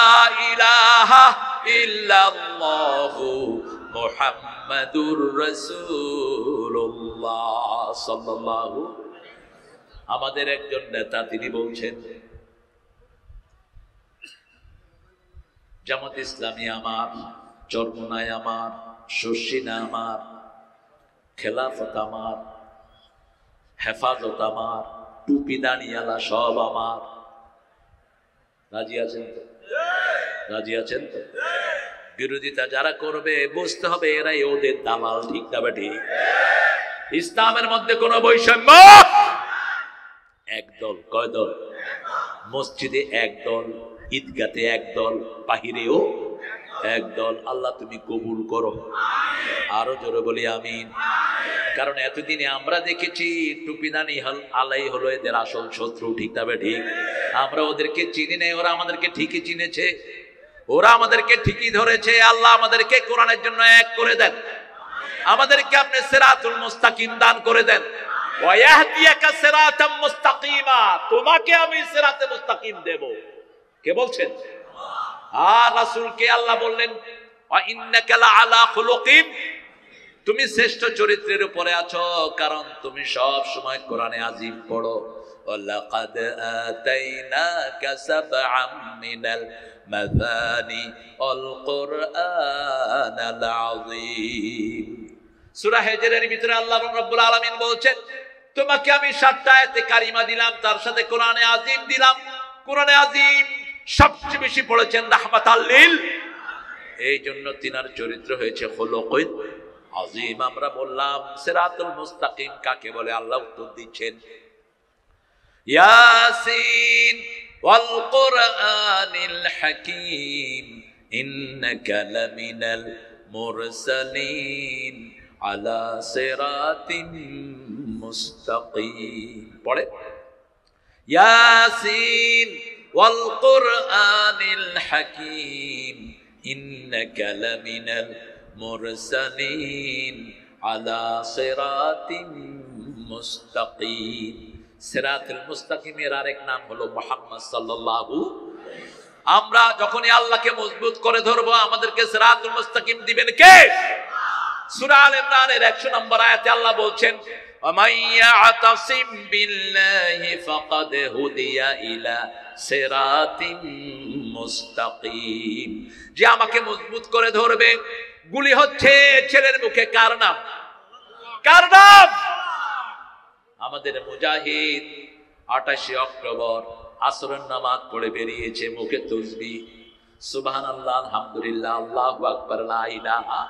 ইলাহা ইল্লাল্লাহু মুহাম্মাদুর রাসূলুল্লাহ সাল্লাল্লাহু। আমাদের একজন নেতা তিনি বলছেন, জামাত ইসলামী আমার, চরমোনাই আমার, শর্ষিনা আমার, খেলাফত আমার, হেফাজত আমার, টুপি দাঁড়িয়ালা সব আমার। রাজি আছেন তো? রাজি আছেন তো? বিরোধিতা যারা করবে বুঝতে হবে এরাই ওদের দালাল, ঠিক না ঠিক? ইসলামের মধ্যে কোনো বৈষম্য, এক দল। কয় দল? মসজিদে এক দল, ঈদগাতে একদল, বাহিরেও একদল। আল্লাহ তুমি কবুল করো। আরো জোরে বলি আমিন। কারণ এতদিনে আমরা দেখেছি টুপিদানি আলাই হলো এদের আসল শত্রু, ঠিক তবে ঠিক। আমরা ওদেরকে চিনি নাই, ওরা আমাদেরকে ঠিকই চিনেছে, ওরা আমাদেরকে ঠিকই ধরেছে। আল্লাহ আমাদেরকে কোরআনের জন্য এক করে দেন, আমাদেরকে আপনি সিরাতুল মুস্তাকিম দান করে দেন। ওয়া ইয়াহদিয়াকা সিরাতাম মুস্তাকিমা, তোমাকে আমি সিরাতে মুস্তাকিম দেব। কে বলছেন? আর রাসূলকে আল্লাহ বললেন ওয়া ইন্নাকা লাআলা খুলুকিন, তুমি শ্রেষ্ঠ চরিত্রের উপরে আছো, কারণ তুমি সব সময় কোরআনে আজিম পড়ো। ওয়ালাকাদ আতাইনাকা সাবআম মিনাল মাসানি আল কুরআনাল আযীম। সূরা হিজরের ভিতরে আল্লাহ রাব্বুল আলামিন বলছেন, তোমাকে আমি 7টা আয়াতে কারিমা দিলাম, তার সাথে কোরআনে আজিম দিলাম। কোরআনে আজিম সবচেয়ে বেশি পড়েছেন রাহমাতাল লিল, এই জন্য তিনার চরিত্র হয়েছে খুলুকুল আজিম। আমরা বললাম সিরাতুল মুস্তাকিম কাকে বলে? আল্লাহ উত্তর দিচ্ছেন, ইয়াসিন ওয়াল কুরআনিল হাকীম ইন্নাকা লামিনাল মুরসালিন আলা সিরাতিম মুস্তাকিম। পড়ে ইয়াসিন ওয়াল কুরআনিল হাকীম ইন্নাকা লামিনাল মুরসালিন আলা সিরাতিম মুস্তাকিম। সিরাতুল মুস্তাকিমের আরেক নাম হলো মুহাম্মদ সাল্লাল্লাহু। আমরা যখনই আল্লাহকে মজবুত করে ধরবো, আমাদেরকে সিরাতুল মুস্তাকিম দিবেন কে? সূরা আল ইমরানের 100 নম্বর আয়াতে আল্লাহ বলছেন, ওয়ামান ইয়াতাসিম বিল্লাহি ফাকাদ হুদিয়া ইলা সিরাতিম মুস্তাকিম। যে আমাকে মজবুত করে ধরবে। গুলি হচ্ছে ছেলের মুখে কার নাম? কার নাম? আমাদের মুজাহিদ 28 অক্টোবর আসরের নামাজ পড়ে বেরিয়েছে, মুখে তাসবিহ, সুবহানাল্লাহ, আলহামদুলিল্লাহ, আল্লাহু আকবার, লা ইলাহা।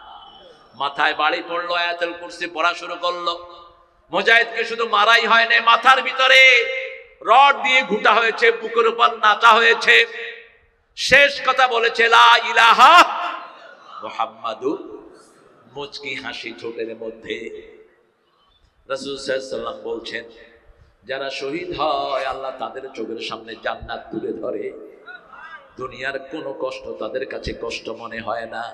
মাথায় বাড়ি পড়লো, আয়াতুল কুরসি পড়া শুরু করলো। মুজাহিদকে শুধু মারাই হয় না, মাথার ভিতরে রড দিয়ে ঘুটা হয়েছে, বুকের উপর নাচা হয়েছে। শেষ কথা বলেছে লা ইলাহা মুহাম্মাদুর। মুচকি হাসি ঠোঁটের মধ্যে। রাসূল সাল্লাল্লাহু আলাইহি ওয়াসাল্লাম বলছেন, যারা শহীদ হয় আল্লাহ তাদের চোখের সামনে জান্নাত তুলে ধরে। দুনিয়ার কোনো কষ্ট তাদের কাছে কষ্ট মনে হয় না।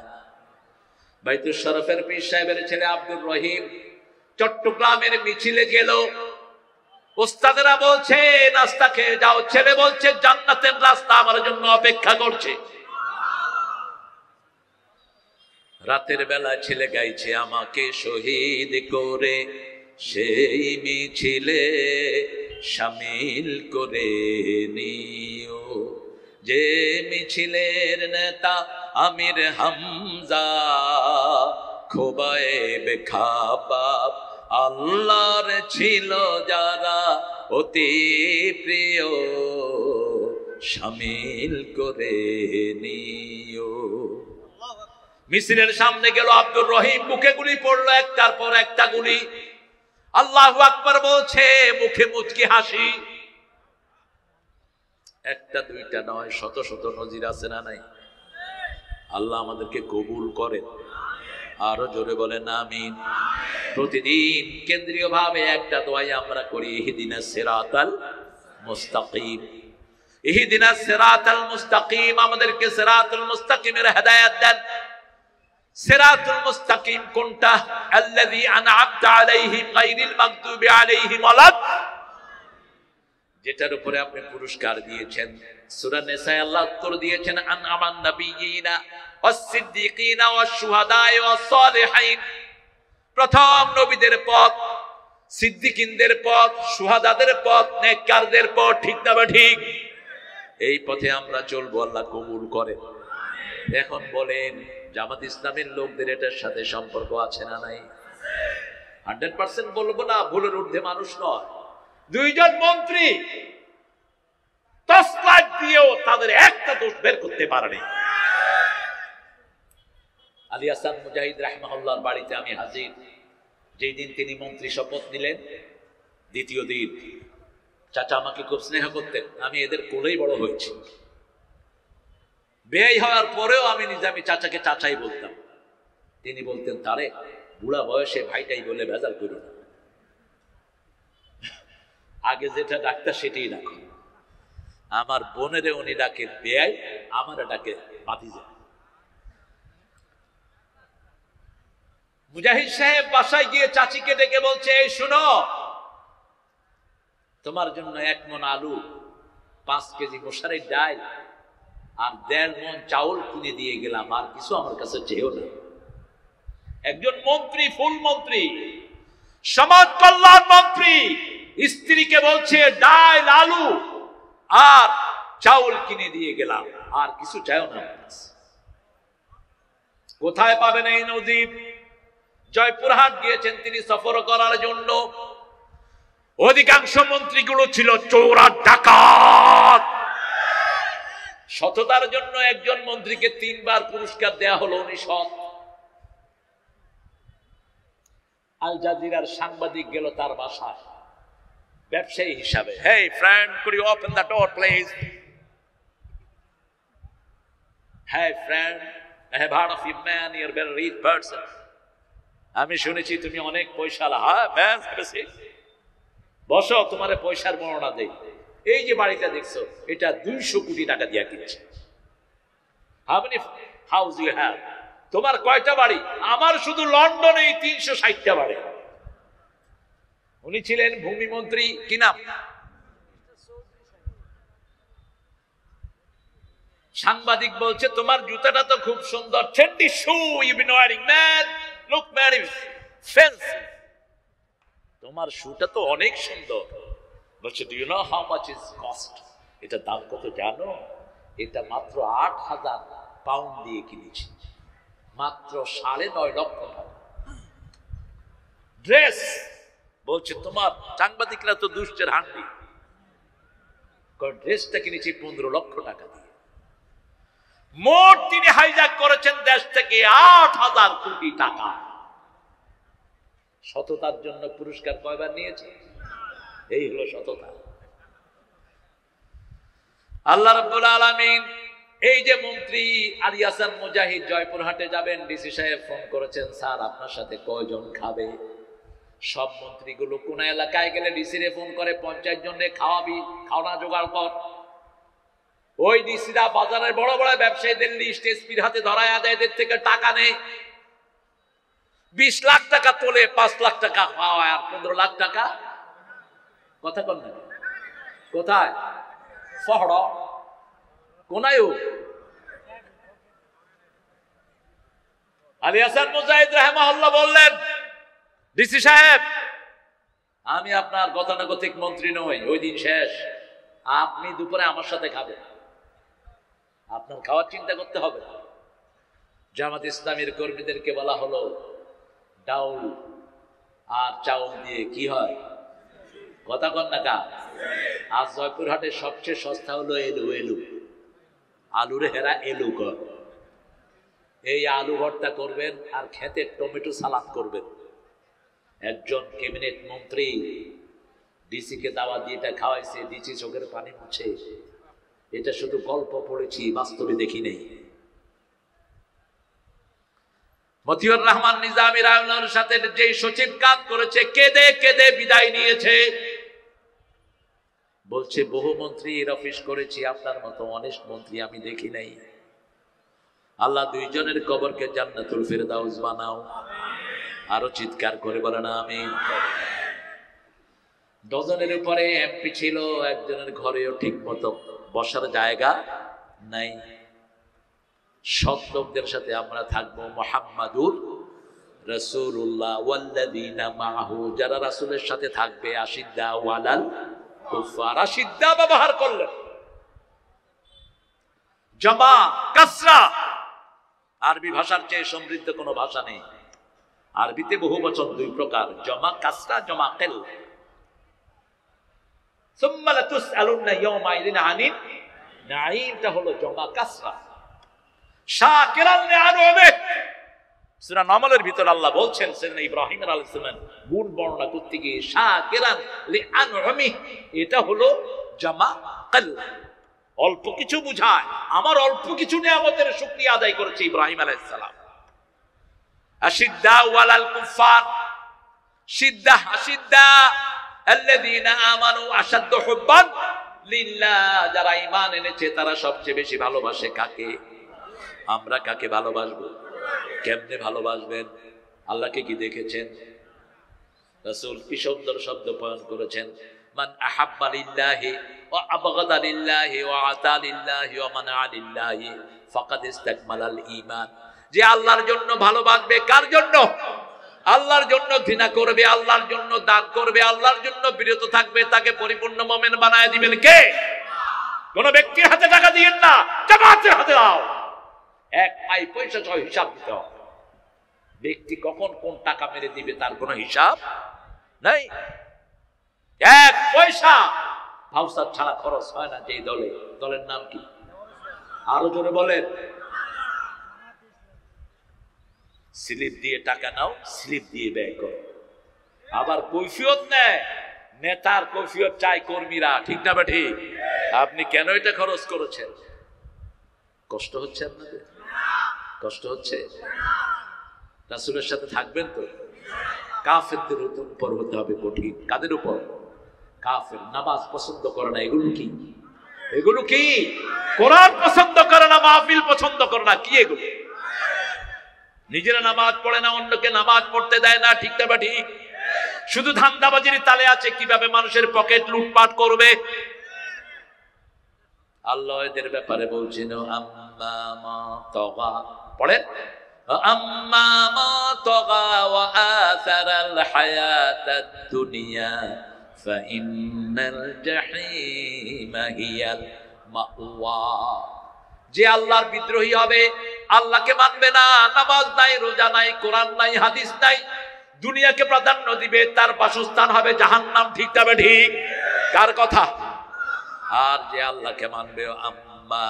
বাইতুল শরফের পীর সাহেবের ছেলে আব্দুর রহিম চট্টগ্রামের মিছিলে গেল। ওস্তাদেরা বলছে নাস্তা খেয়ে যাও, ছেলে বলছে জান্নাতের রাস্তা আমার জন্য অপেক্ষা করছে। রাতের বেলা ছেলে গাইছে, আমাকে শহীদ করে সেই মিছিলে শামিল করে নিও। যে মিছিলের নেতা আমির হামজা, খোবায়েব খাবাব আল্লাহর ছিল যারা অতি প্রিয়, শামিল করে নিও। মিছিলের সামনে গেল আব্দুর রহিম, মুখে গুলি পড়লো একটার পর একটা গুলি। আল্লাহু আকবার বলছে, মুখে মুচকি হাসি। একটা দুইটা নয়, শত শত নজির আছে না নাই? আল্লাহ আমাদেরকে কবুল করেন। আরো জোরে বলেন আমিন। প্রতিদিন কেন্দ্রীয় ভাবে একটা দোয়াই আমরা করি, ইহদিনাস সিরাতাল মুস্তাকিম। ইহদিনাস সিরাতাল মুস্তাকিম, আমাদেরকে সিরাতুল মুস্তাকিমের হেদায়েত দেন। সিরাতুল মুস্তাকিম কোনটা? আল্লাযী আনআমতা আলাইহিম গায়রিল মাগদুবি আলাইহিম ওয়ালাদ, যেটার উপরে আপনি পুরস্কার দিয়েছেন। সূরা নিসায় আল্লাহ উত্তর দিয়েছেন, আনআমান নাবিয়িনা ওয়াস সিদ্দিকিনা ওয়াস শুহাদায়ে ওয়াস সালিহিন। প্রথম নবীদের পথ, সিদ্দিকিনদের পথ, শুহাদাদের পথ, নেককারদের পথ, ঠিক না বা ঠিক? এই পথে আমরা চলবো, আল্লাহ কবুল করেন। এখন বলেন, জামাত ইসলামের লোকদের এটার সাথে সম্পর্ক আছে না নাই? 100% বলবো না, ভুলের ঊর্ধ্বে মানুষ নয়। দুইজন মন্ত্রী তসলাট দিয়েও তাদের একটা দোষ বের করতে পারেনি। আলী হাসান মুজাহিদ রাহমাহুল্লাহর বাড়িতে আমি হাজির। যেই দিন তিনি মন্ত্রী শপথ নিলেন, দ্বিতীয় দিন চাচা আমাকে খুব স্নেহ করতেন, আমি এদের কোলেই বড় হয়েছি। বেয়াই হওয়ার পরেও আমি নিজামী চাচাকে চাচাই বলতাম। তিনি বলতেন, তারে বুড়া বয়সে ভাইটাই বলে ভেজাল করো না, আগে যেটা ডাক্তার সেটাই ডাকো। আমার বোনেরে উনি ডাকে বেয়াই, আমার ডাকে ভাতিজা। মুজাহিদ সাহেব বাসায় গিয়ে চাচিকে ডেকে বলছে, এই শুনো, তোমার জন্য 1 মণ আলু, 5 কেজি মশারির ডাল আর 1.5 মণ চাউল কিনে দিয়ে গেলাম, আর কিছু আমার কাছে চেয়েও না। একজন মন্ত্রী, ফুল মন্ত্রী, সমাজ কল্যাণ মন্ত্রী, স্ত্রীকে বলছে ডাল, আলু আর চাউল কিনে দিয়ে গেলাম, আর কিছু চাইও না। কোথায় পাবেন এই নজির? জয়পুরহাট গিয়েছেন তিনি সফর করার জন্য। অধিকাংশ মন্ত্রীগুলো ছিল চোর আর ডাকাত। সততার জন্য একজন মন্ত্রীকে 3 বার পুরস্কার দেয়া হলো, উনি সৎ। আল জাজিরার সাংবাদিক গেল তার বাসায় ব্যবসায়ী হিসাবে। Hey friend, could you open the door please? Hey friend, I have heard of you man, you're a very rich person. আমি শুনেছি তুমি অনেক পয়সাওয়ালা। হ্যাঁ ম্যান, বসো, তোমারে পয়সার বর্ণনা দেই। এই যে বাড়িটা দেখছো, এটা 200 কোটি টাকা দিয়ে কিনছে। How many house you have? তোমার কয়টা বাড়ি? আমার শুধু লন্ডনে 360টা বাড়ি। উনি ছিলেন ভূমি মন্ত্রী, কি নাম? সাংবাদিক বলছে, তোমার জুতাটা তো খুব সুন্দর। trendy shoe you've been wearing man, look very fancy. তোমার শুটা তো অনেক সুন্দর। বলছে, do you know how much is cost? এটা দাম কত জানো? এটা মাত্র 8,000 পাউন্ড দিয়ে কিনেছি, মাত্র 9.5 লক্ষ টাকা। ড্রেস বলছে, তোমার সাংবাদিকরা তো দুষ্টের হান্ডি, ড্রেসটা কিনেছি 15 লক্ষ টাকা দিয়ে। মোট তিনি হাইজ্যাক করেছেন দেশ থেকে 8,000 কোটি টাকা। সততার জন্য পুরস্কার কয়বার নিয়েছে? এই হলো সততা। আল্লাহ রাব্বুল আলামিন, এই যে মন্ত্রী আলী হাসান মুজাহিদ জয়পুরহাটে যাবেন, ডিসি সাহেব ফোন করেছেন, স্যার আপনার সাথে কয়জন খাবে? সব মন্ত্রীগুলো কোন এলাকায় গেলে ডিসিরে ফোন করে, 50 জনে খাওয়াবি, খাওয়া জোগাড় কর। ওই ডিসিরা বাজারের বড় বড় ব্যবসায়ীদের লিস্ট এসপির হাতে ধরায় দেয়, এদের থেকে টাকা নেই। 20 লাখ টাকা তোলে, 5 লাখ টাকা খাওয়ায়, আর 15 লাখ টাকা কথা কন না কোথায়? ফহড় কোনায়। আলী হাসান মুজাহিদ রাহিমাহুল্লাহ বললেন, ডিসি সাহেব, আমি আপনার গতানুগতিক মন্ত্রী নই, ওই দিন শেষ। আপনি দুপুরে আমার সাথে খাবেন, আপনার খাওয়ার চিন্তা করতে হবে। জামাত ইসলামীর কর্মীদেরকে বলা হলো, ডাউল আর চাউল দিয়ে কি হয়? কথা কন না কা? আজ জয়পুরহাটের সবচেয়ে সস্তা হলো এলু। এলু আলুরে হেরা এলু কর। এই আলু ভর্তা করবেন আর খেতে টমেটো সালাদ করবেন। একজন ক্যাবিনেট মন্ত্রী ডিসিকে দাওয়াত দিয়ে এটা খাওয়াইছে, ডিসি চোখের পানি মুছে। এটা শুধু গল্প পড়েছি, বাস্তবে দেখি নেই। মতিউর রহমান নিজামী রায়ুল্লাহর সাথে যে সচিব কাজ করেছে, কেঁদে কেঁদে বিদায় নিয়েছে। বলছে, বহু মন্ত্রী এর অফিস করেছি, আপনার মতো অনেক মন্ত্রী আমি দেখি নাই। আল্লাহ 2 জনের কবরকে জান্নাতুল ফেরদাউস বানাও। আরো চিৎকার করে বলেন আমিন। ডজনের উপরে এমপি ছিল, একজনের ঘরেও ঠিক মতো বসার জায়গা নাই। সৎ লোকদের সাথে আমরা থাকবো। মুহাম্মাদুর রাসূলুল্লাহ ওয়াল্লাযীনা মাআহু, যারা রাসূলের সাথে থাকবে। আশিদ্দা ওয়ালাল কুফার, আশিদ্দা ব্যবহার করলেন। জামা কাসরা, আরবি ভাষার চেয়ে সমৃদ্ধ কোনো ভাষা নেই। আরবিতে বহু বচন 2 প্রকার, জমা কাসরা, জমা কিল। সুম্মা লাতুসআলুন্না ইয়াওমাইযিন আনিন নাঈমটা হলো জমা কাসরা। শাকিরান লিআনউমিক, সূরা নামলের ভিতর আল্লাহ বলছেন, সাইয়েদনা ইব্রাহিম আলাইহিস সালাম গুণ বর্ণনা করতে গিয়ে শাকিরান লিআনউমিক, এটা হলো জমা কিল। অল্প কিছু বুঝায়, আমার অল্প কিছু নিয়ামতের শুকরিয়া আদায় করেছে ইব্রাহিম আলাইহিস সালাম। আশিদ্দা ওয়ালাল কুফার, সিদ্দা আশিদ্দা আল্লাযীনা আমানু আশাদ্দু হুব্বান লিল্লাহ, যারা ঈমান এনেছে তারা সবচেয়ে বেশি ভালোবাসে কাকে? আমরা কাকে ভালোবাসবো? কেমনে ভালোবাসবেন? আল্লাহকে কি দেখেছেন? রাসূল কি সুন্দর শব্দ প্রয়োগ করেছেন, মান আহাব্বা লিল্লাহি ওয়া আবগাদা লিল্লাহি ওয়া আতা লিল্লাহি ওয়া মানা লিল্লাহি ফাকাদ ইসতাকমালাল ঈমান। যে আল্লাহর জন্য ভালোবাসবে, কার জন্য? আল্লাহর জন্য ঘৃণা করবে, আল্লাহর জন্য দান করবে, আল্লাহর জন্য বিরত থাকবে, তাকে পরিপূর্ণ মুমিন বানায় দিবেন কে? কোন ব্যক্তির হাতে টাকা দিয়েন না, জামাতের হাতে দাও। এক পাই পয়সা সহ হিসাব দিতে হবে। ব্যক্তি কখন কোন টাকা মেরে দিবে তার কোনো হিসাব নাই। এক পয়সা ভাউসার ছাড়া খরচ হয় না যে দলে। দলের নাম কি? আরো জোরে বলেন। স্লিপ দিয়ে টাকা নাও, স্লিপ দিয়ে ব্যয় করো। আবার কৈফিয়ত নেয়, নেতার কৈফিয়ত চাই কর্মীরা, ঠিক না বা ঠিক? আপনি কেন এটা খরচ করেছেন? কষ্ট হচ্ছে আপনাদের? কষ্ট হচ্ছে? রাসূলের সাথে থাকবেন তো? কাফেরদের উপর হতে হবে কঠিন। কাদের উপর? কাফের। নামাজ পছন্দ করে না, এগুলো কি? এগুলো কি? কোরআন পছন্দ করে না, মাহফিল পছন্দ করে না, কি এগুলো? নিজেরা নামাজ পড়ে না, অন্যকে নামাজ পড়তে দেয় না, ঠিক না বা ঠিক? শুধু ধান্দাবাজির তালে আছে, কিভাবে মানুষের পকেট লুটপাট করবে। আল্লাহ এদের ব্যাপারে বলছেন, আম্মা মা তাগা, পড়েন, আম্মা মা তাগা ওয়া আসারাল হায়াতাদ দুনিয়া ফাইন্নাল জাহিমা হিয়াল মাওয়া। যে আল্লাহর বিদ্রোহী হবে, আল্লাহকে মানবে না, নামাজ নাই, রোজা নাই, কোরআন নাই, হাদিস নাই, দুনিয়াকে প্রাধান্য দিবে, তার বাসস্থান হবে জাহান্নাম, ঠিক না বা ঠিক? কার কথা? আর যে আল্লাহকে মানবে, আম্মা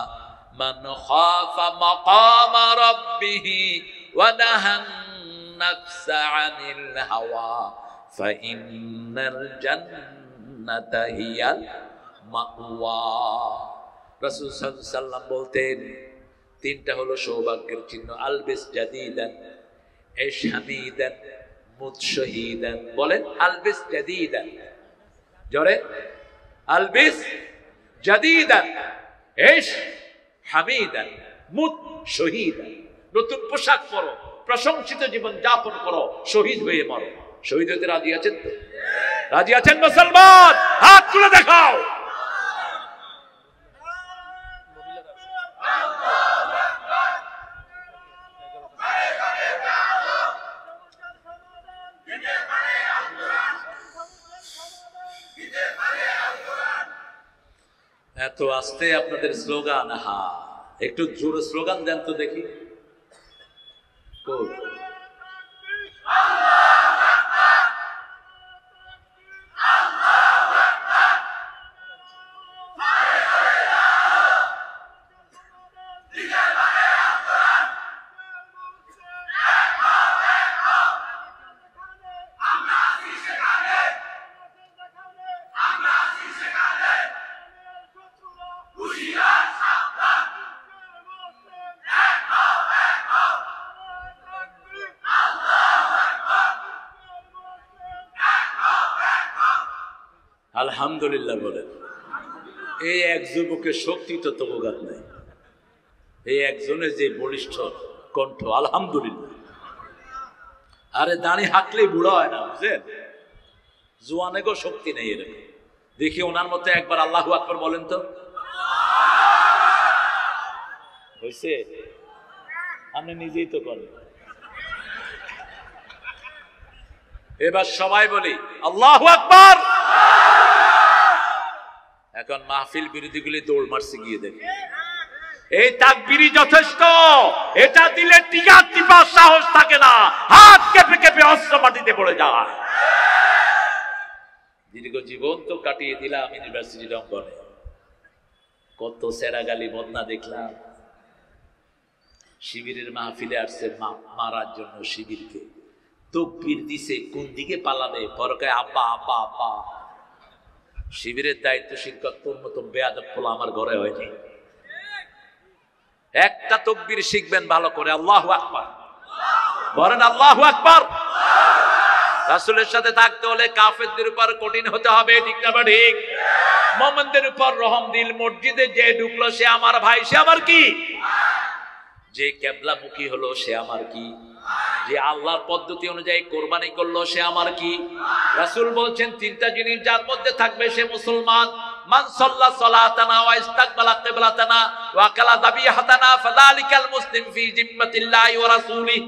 মান খাফা মাকামা রাব্বিহি ওয়া নাহান নাফসা আনিল হাওয়া ফাইন্নাল জান্নাতা হিয়াল মাওয়া। রাসূল সাল্লাল্লাহু আলাইহি ওয়াসাল্লাম বলতেন, তিনটা হলো সৌভাগ্যের চিহ্ন, আলবিস জাদিদান, ইশ হামিদান, মুত শহীদান। বলেন, আলবিস জাদিদান, জোরে, আলবিস জাদিদান, ইশ হামিদান, মুত শহীদান। নতুন পোশাক পরো, প্রশংসিত জীবন যাপন করো, শহীদ হয়ে মরো। শহীদ হতে রাজি আছেন তো? রাজি আছেন মুসলমান? হাত তুলে দেখাও। এত আস্তে আপনাদের স্লোগান, হা, একটু জোরে স্লোগান দেন তো দেখি। আলহামদুলিল্লাহ বলেন। এই এক যুবকের শক্তি তো তবুগাত নাই, এই একজনের যে বলিষ্ঠ কণ্ঠ, আলহামদুলিল্লাহ। আরে দাঁড়ি হাঁটলেই বুড়া হয় না, বুঝলেন? জোয়ানেগো শক্তি নেই এরকম। দেখি ওনার মতো একবার আল্লাহু আকবার বলেন তো। হয়েছে? আপনি নিজেই তো করেন। এবার সবাই বলি আল্লাহু আকবার। এখন মাহফিল বিরোধীগুলি দৌড় মারছে গিয়ে দেখে, এই তাকবীরই যথেষ্ট। এটা দিলে টিকা টিপার সাহস থাকে না, হাত কেঁপে কেঁপে অস্ত্র মাটিতে পড়ে যায়। দীর্ঘ জীবন তো কাটিয়ে দিলাম ইউনিভার্সিটির অঙ্গনে, কত সেরা গালি বদনা দেখলাম। শিবিরের মাহফিলে আসছে মারার জন্য, শিবিরকে তকবীর দিছে, কোন দিকে পালাবে, পরকায় আব্বা আব্বা আব্বা। শিবিরের দায়িত্বশীল অন্যতম বেয়াদব পোলা আমার ঘরে হয়নি। একটা তাকবীর শিখবেন ভালো করে, আল্লাহু আকবার বলেন, আল্লাহু আকবার। রাসূলের সাথে থাকতে হলে কাফেরদের উপর কঠিন হতে হবে, ঠিক না ঠিক? মুমিনদের উপর রহম দিল। মসজিদে যে ঢুকলো সে আমার ভাই, সে আমার কি? যে কিবলামুখী হলো সে আমার কি? যে আল্লাহর পদ্ধতি অনুযায়ী কোরবানি করলো সে আমার কি? রাসূল বলছেন তিনটা জিনিস যার মধ্যে থাকবে সে মুসলমান। মান সাল্লা সালাতানা ওয়া ইস্তাকবালা কিবলাতানা ওয়া কালা যাবিহাতানা ফাযালিকাল মুসলিম ফি জিম্মাতিল্লাহি ওয়া রাসূলিহি।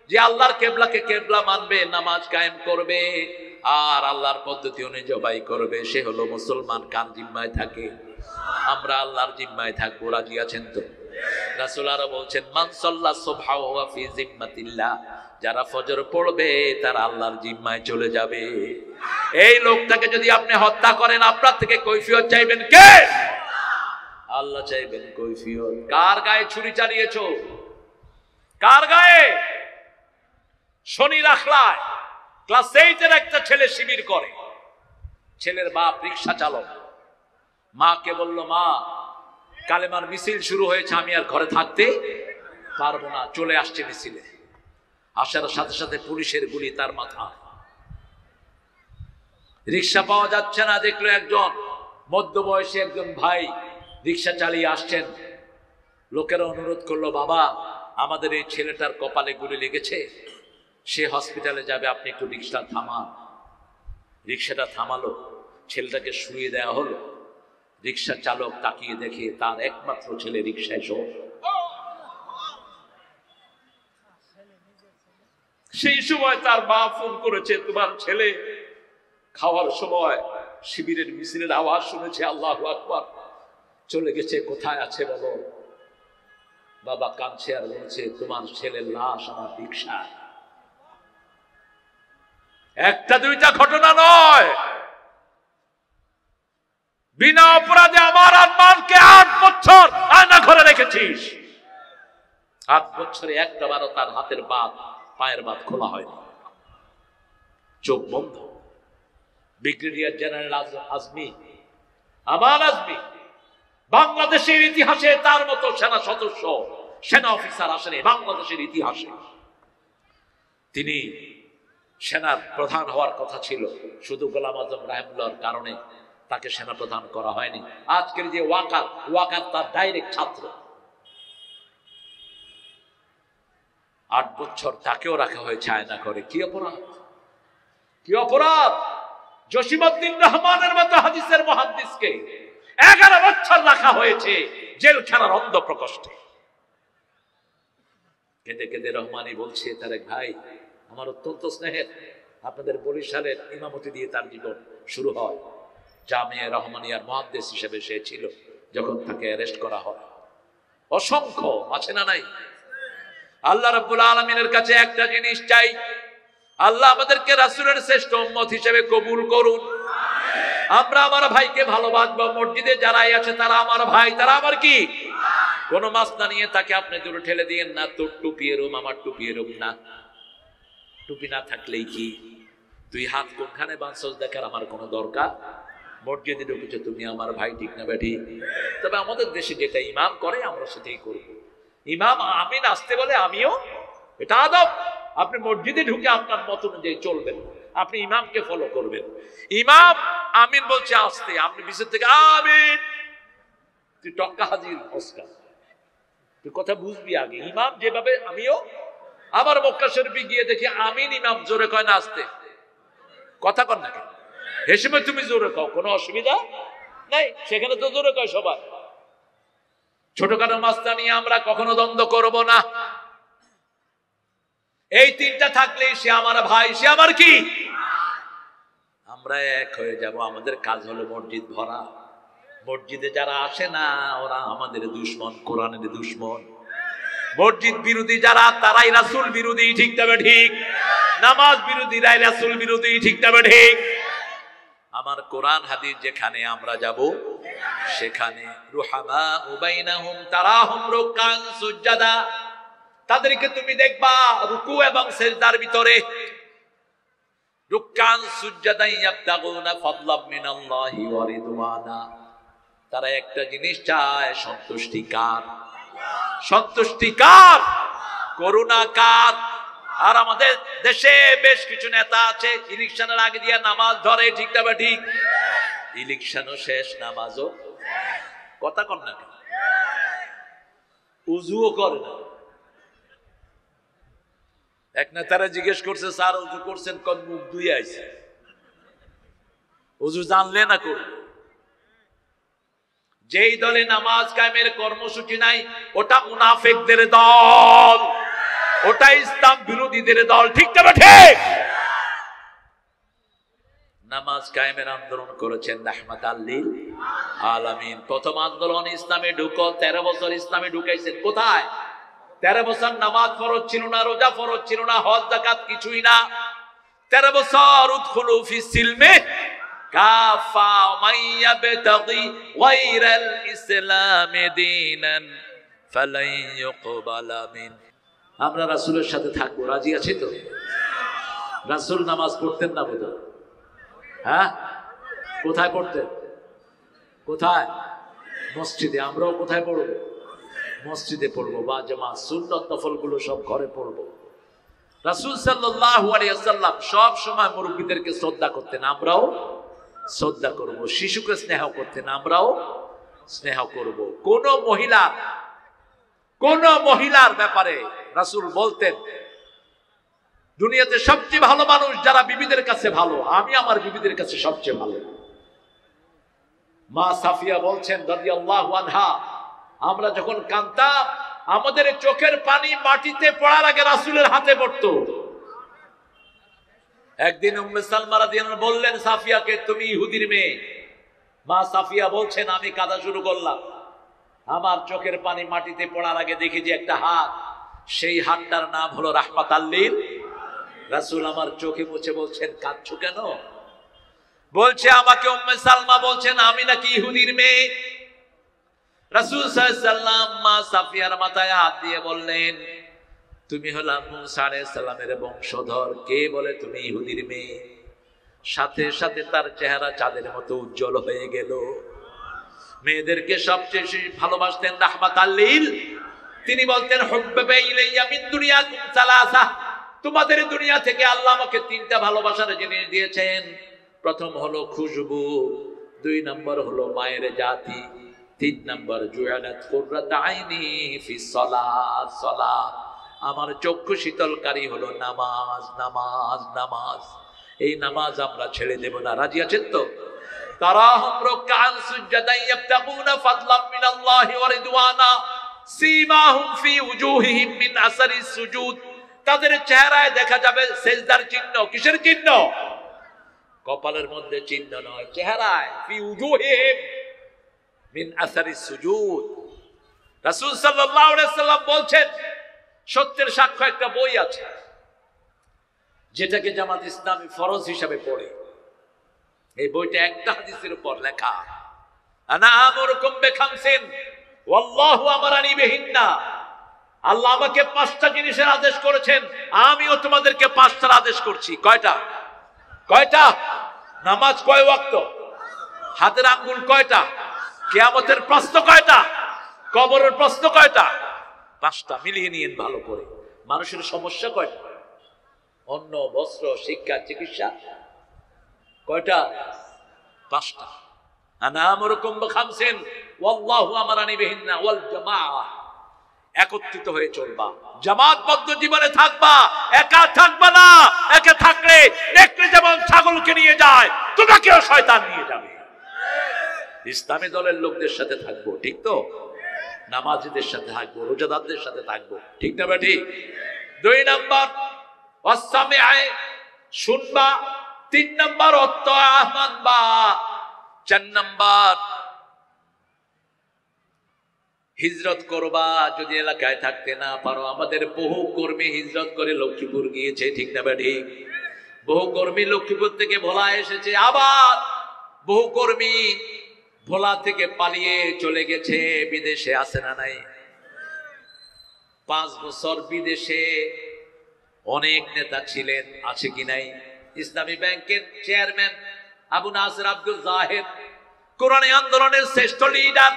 যে আল্লাহর কিবলাকে কিবলা মানবে, নামাজ কায়েম করবে আর আল্লাহর পদ্ধতি অনুযায়ী জবাই করবে, সে হলো মুসলমান। কার জিম্মায় থাকে? আমরা আল্লাহর জিম্মায় থাকবো। রাজি আছেন তো? রাসূল আরো বলছেন মান সাল্লা সুবহা ওয়া ফি জিম্মাতিল্লাহ, যারা ফজর পড়বে তারা আল্লাহর জিম্মায় চলে যাবে। এই লোকটাকে যদি আপনি হত্যা করেন, আপনার থেকে কৈফিয়ত চাইবেন কে? আল্লাহ চাইবেন কৈফিয়ত। কার গায়ে ছুরি চালিয়েছো? কার গায়ে? শনি রাখলায় ক্লাস 8 এর একটা ছেলে শিবির করে। ছেলের বাপ রিকশা চালক। মাকে বলল, মা কালেমার মিছিল শুরু হয়েছে, আমি আর ঘরে থাকতে পারবো না। চলে আসছে মিছিলে। আসার সাথে সাথে পুলিশের গুলি তার মাথা। রিকশা পাওয়া যাচ্ছে না, দেখলো একজন মধ্যবয়সী একজন ভাই রিকশা চালিয়ে আসছেন। লোকেরা অনুরোধ করলো, বাবা আমাদের এই ছেলেটার কপালে গুলি লেগেছে, সে হসপিটালে যাবে, আপনি একটু রিকশা থামান। রিকশাটা থামালো, ছেলেটাকে শুয়ে দেওয়া হলো। রিকশা চালক তাকিয়ে দেখে তার একমাত্র ছেলে রিকশায় শোয়। সেই সময় তার মা ফোন করেছে, তোমার ছেলে খাওয়ার সময় শিবিরের মিছিলের আওয়াজ শুনেছে, আল্লাহু আকবার, চলে গেছে, কোথায় আছে বলো। বাবা কাঁদছে আর বলছে, তোমার ছেলের লাশ আমার রিকশা। একটা দুইটা ঘটনা নয়, বিনা অপরাধে আমার আম্মাকে 8 বছর আয়না ঘরে রেখেছিস। 8 বছরে একটা বারও তার হাতের বাত পায়ের বাত খোলা হয়নি, চোখ বন্ধ। ব্রিগেডিয়ার জেনারেল আজমি, আমার আজমি, বাংলাদেশের ইতিহাসে তার মতো সেনা সদস্য, সেনা অফিসার আসেনি বাংলাদেশের ইতিহাসে। তিনি সেনার প্রধান হওয়ার কথা ছিল, শুধু গোলাম আজম রাহিমুল্লাহর কারণে তাকে সেনা প্রধান করা হয়নি। আজকের যে ওয়াকার তার ডাইরেক্ট ছাত্র। 8 বছর তাকেও রাখা হয়েছে আয়না করে। কি অপরাধ, কি অপরাধ! জসিমউদ্দিন রহমানের মতো হাদিসের মুহাদ্দিসকে 11 বছর রাখা হয়েছে জেলখানার অন্ধ প্রকোষ্ঠে। কেঁদে কেঁদে রহমানি বলছে, তারেক ভাই আমার অত্যন্ত স্নেহের, আপনাদের বরিশালের ইমামতি দিয়ে তার জীবন শুরু হয়। জামিয়া রহমানিয়ার মুহাদ্দিস হিসেবে সে ছিল যখন তাকে অ্যারেস্ট করা হয়। অসংখ্য আছে না নাই? আল্লাহ রাব্বুল আলামিনের কাছে একটা জিনিস চাই, আল্লাহ আমাদেরকে রাসূলের শ্রেষ্ঠ উম্মত হিসেবে কবুল করুন। আমরা আমার ভাইকে ভালোবাসবো। মসজিদে যারাই আছে তারা আমার ভাই, তারা আমার কি? কোন মাসলা নিয়ে তাকে আপনি দূরে ঠেলে দিয়েন না। তোর টুপি এরম, আমার টুপি এরম না। টুপি না থাকলেই কি, তুই হাত কোনখানে বাঁধছস দেখার আমার কোনো দরকার? মসজিদে ঢুকেছে, তুমি আমার ভাই, ঠিক না বেঠি? তবে আমাদের দেশে যেটা ইমাম করে আমরা সেটাই করব। ইমাম আমিন আসতে বলে আমিও, এটা আদব। আপনি মসজিদে ঢুকে আপনার মত অনুযায়ী চলবেন, আপনি ইমামকে ফলো করবেন। ইমাম আমিন বলছে আসতে, আপনি পিছন থেকে আমিন, তুই টক্কা হাজির অস্কার। তুই কথা বুঝবি আগে। ইমাম যেভাবে, আমিও আবার মক্কা শরীফে গিয়ে দেখি আমিন ইমাম জোরে কয় না আসতে, কথা কর না কেন? হেসেমে তুমি জোরে কও, কোনো অসুবিধা নাই, সেখানে তো জোরে কয় সবাই। ছোটখাটো মাসলা নিয়ে আমরা কখনো দ্বন্দ্ব করব না। এই তিনটা থাকলেই সে আমার ভাই, সে আমার কি? আমরা এক হয়ে যাব। আমাদের কাজ হলো মসজিদ ভরা। মসজিদে যারা আসে না ওরা আমাদের দুশমন, কোরআনের দুশমন। মসজিদ বিরোধী যারা তারাই রাসূল বিরোধী, ঠিক তবে ঠিক। নামাজ বিরোধীরাই রাসূল বিরোধী, ঠিক তবে ঠিক। আমার কোরআন হাদিস যেখানে আমরা যাব সেখানে রুহামা বাইনাহুম তারাহুম রুকান সুজদা, তাদেরকে তুমি দেখবা রুকু এবং সিজদার ভিতরে। রুক্কান সুজদান ইয়াবতাগুনা ফাদলাম মিনাল্লাহি ওয়া রিদওয়ানা। তারা একটা জিনিস চায়, সন্তুষ্টি কার? সন্তুষ্টি কার? করুণা কার? আর আমাদের দেশে বেশ কিছু নেতা আছে ইলেকশনের আগে দিয়ে নামাজ ধরে, ঠিক না ঠিক? ইলেকশনও শেষ, নামাজও কথা কর না, উজুও করে না। এক নেতারা জিজ্ঞেস করছে, স্যার উজু করছেন? কোন মুখ ধুয়ে আইছে? উজু জানলে না করবে। যেই দলে নামাজ কায়েমের কর্মসূচি নাই ওটা মুনাফিকদের দল, ওটা ইসলাম বিরোধীদের দল, ঠিক না ঠিক? নামাজ কায়েমের আন্দোলন করেছেন রাহমাতাল লিল আলামিন। প্রথম আন্দোলন ইসলামে ঢুকো, 13 বছর ইসলামে ঢুকাইছেন কোথায়? 13 বছর নামাজ ফরজ ছিল না, রোজা ফরজ ছিল না, হজ যাকাত কিছুই না। 13 বছর উদখুলু ফিস সিলমে কাফা মাইয়াবতাগি গায়রাল ইসলামি দীনান ফালাই ইউকবালা মিন। আমরা রাসূলের সাথে থাকবো, রাজি আছি তো? রাসূল নামাজ পড়তেন না বোধহয়? হ্যাঁ, কোথায় পড়তেন? কোথায়? মসজিদে। আমরাও কোথায় পড়ব? মসজিদে পড়বো, বা জামাত সুন্নাত নফলগুলো সব ঘরে পড়বো। রাসূল সাল্লাল্লাহু আলাইহি ওয়াসাল্লাম সব সময় মুরব্বিদেরকে শ্রদ্ধা করতেন, আমরাও শ্রদ্ধা করব। শিশুকে স্নেহ করতেন, আমরাও স্নেহ করব। কোন মহিলার ব্যাপারে রাসূল বলতেন, দুনিয়াতে সবচেয়ে ভালো মানুষ যারা বিবিদের কাছে ভালো, আমি আমার বিবিদের কাছে সবচেয়ে ভালো। মা সাফিয়া বলছেন রাদিয়াল্লাহু আনহা, আমরা যখন কাঁদতাম আমাদের চোখের পানি মাটিতে পড়ার আগে রাসূলের হাতে পড়তো। একদিন উম্মে সালমা রাদিয়াল্লাহু আনহা বললেন সাফিয়াকে, তুমি ইহুদির মেয়ে। মা সাফিয়া বলছেন, আমি কাঁদা শুরু করলাম। আমার চোখের পানি মাটিতে পড়ার আগে দেখি যে একটা হাত, সেই হাতটার নাম হলো রাহমাতাল লিল। রাসূল আমার চোখে মুছে বলছেন, কাঁদছো কেন? বলছে, আমাকে উম্মে সালমা বলছেন আমি নাকি ইহুদির মেয়ে। রাসূল সাল্লাল্লাহু আলাইহি ওয়াসাল্লাম মা সাফিয়ার মাথায় হাত দিয়ে বললেন, তুমি হলা মুসা আলাইহিস সালামের বংশধর, কে বলে তুমি ইহুদির মেয়ে? সাথে সাথে তার চেহারা চাঁদের মতো উজ্জ্বল হয়ে গেল। মেয়েদেরকে সবচেয়ে ভালোবাসতেন রাহমাতাল লিল। তিনি বলতেন, হুব্বাবা ইলাইয়া মিন দুনিয়াকুম সালাসা, তোমাদের দুনিয়া থেকে আল্লাহ আমাকে 3টা ভালোবাসার জিনিস দিয়েছেন। প্রথম হলো খুশবু, 2 নম্বর হলো মায়ের জাতি, 3 নম্বর জুআলাত কুররাত আইনি ফিস সালাত, সালাত। আমার চক্ষু শীতলকারী হলো নামাজ, নামাজ, নামাজ। এই নামাজ আমরা ছেড়ে দেব না, রাজি আছেন তো? তারাহুম রুকআন সুজদান ইয়াবতাগুনা ফাদলাম মিনাল্লাহি ওয়া রিদওয়ানা সীমাহুম ফি উজুহিহিম মিন আসারিস সুজুদ। তাদের চেহারায় দেখা যাবে সেজদার চিহ্ন। কিসের চিহ্ন? কপালের মধ্যে চিহ্ন নয়, চেহারায়। ফি উজুহিহিম মিন আসারিস সুজুদ। রাসূল সাল্লাল্লাহু আলাইহি ওয়াসাল্লাম বলছেন, সত্যের সাক্ষ্য একটা বই আছে যেটাকে জামাত ইসলামী ফরজ হিসাবে পড়ে। এই বইটা একটা হাদিসের উপর লেখা, আনা আমরুকুম বিখামসিন ওয়াল্লাহু আমারানি বিহিন্না। আল্লাহ আমাকে 5টা জিনিসের আদেশ করেছেন, আমিও তোমাদেরকে 5টার আদেশ করছি। কয়টা? কয়টা? নামাজ কয় ওয়াক্ত? হাতের আঙ্গুল কয়টা? কিয়ামতের প্রশ্ন কয়টা? কবরের প্রশ্ন কয়টা? 5টা। মিলিয়ে নিয়েন ভালো করে। মানুষের সমস্যা কয়টা? অন্ন, বস্ত্র, শিক্ষা, চিকিৎসা। কয়টা? 5টা। আনা আমরুকুম বিখামসিন ওয়াল্লাহু আমারানি বিহিন্না ওয়াল জামাআ। একত্রিত হয়ে চলবা, জামাতবদ্ধ জীবনে থাকবা, একা থাকবা না। একা থাকলে নেকড়ে যেমন ছাগলকে নিয়ে যায়, তোমাকেও শয়তান নিয়ে যাবে। ইসলামী দলের লোকদের সাথে থাকবো, ঠিক তো? নামাজীদের সাথে থাকবো, রোজাদারদের সাথে থাকবো, ঠিক না বেটি? 2 নম্বর ওয়াসসামিআ, শুনবা। 3 নম্বর ওয়াত্তাআ মানবা। 4 নম্বর হিজরত করবা। যদি এলাকায় থাকতে না পারো, আমাদের বহু কর্মী হিজরত করে লক্ষ্মীপুর গিয়েছে, ঠিক না বেটি? বহু কর্মী লক্ষ্মীপুর থেকে ভোলা এসেছে, আবার বহু কর্মী ভোলা থেকে পালিয়ে চলে গেছে বিদেশে। আছে না নাই? 5 বছর বিদেশে অনেক নেতা ছিলেন, আছে কি নাই? ইসলামী ব্যাংকের চেয়ারম্যান আবু নাসির আব্দুল জাহেদ, কোরআনী আন্দোলনের শ্রেষ্ঠ লিডার।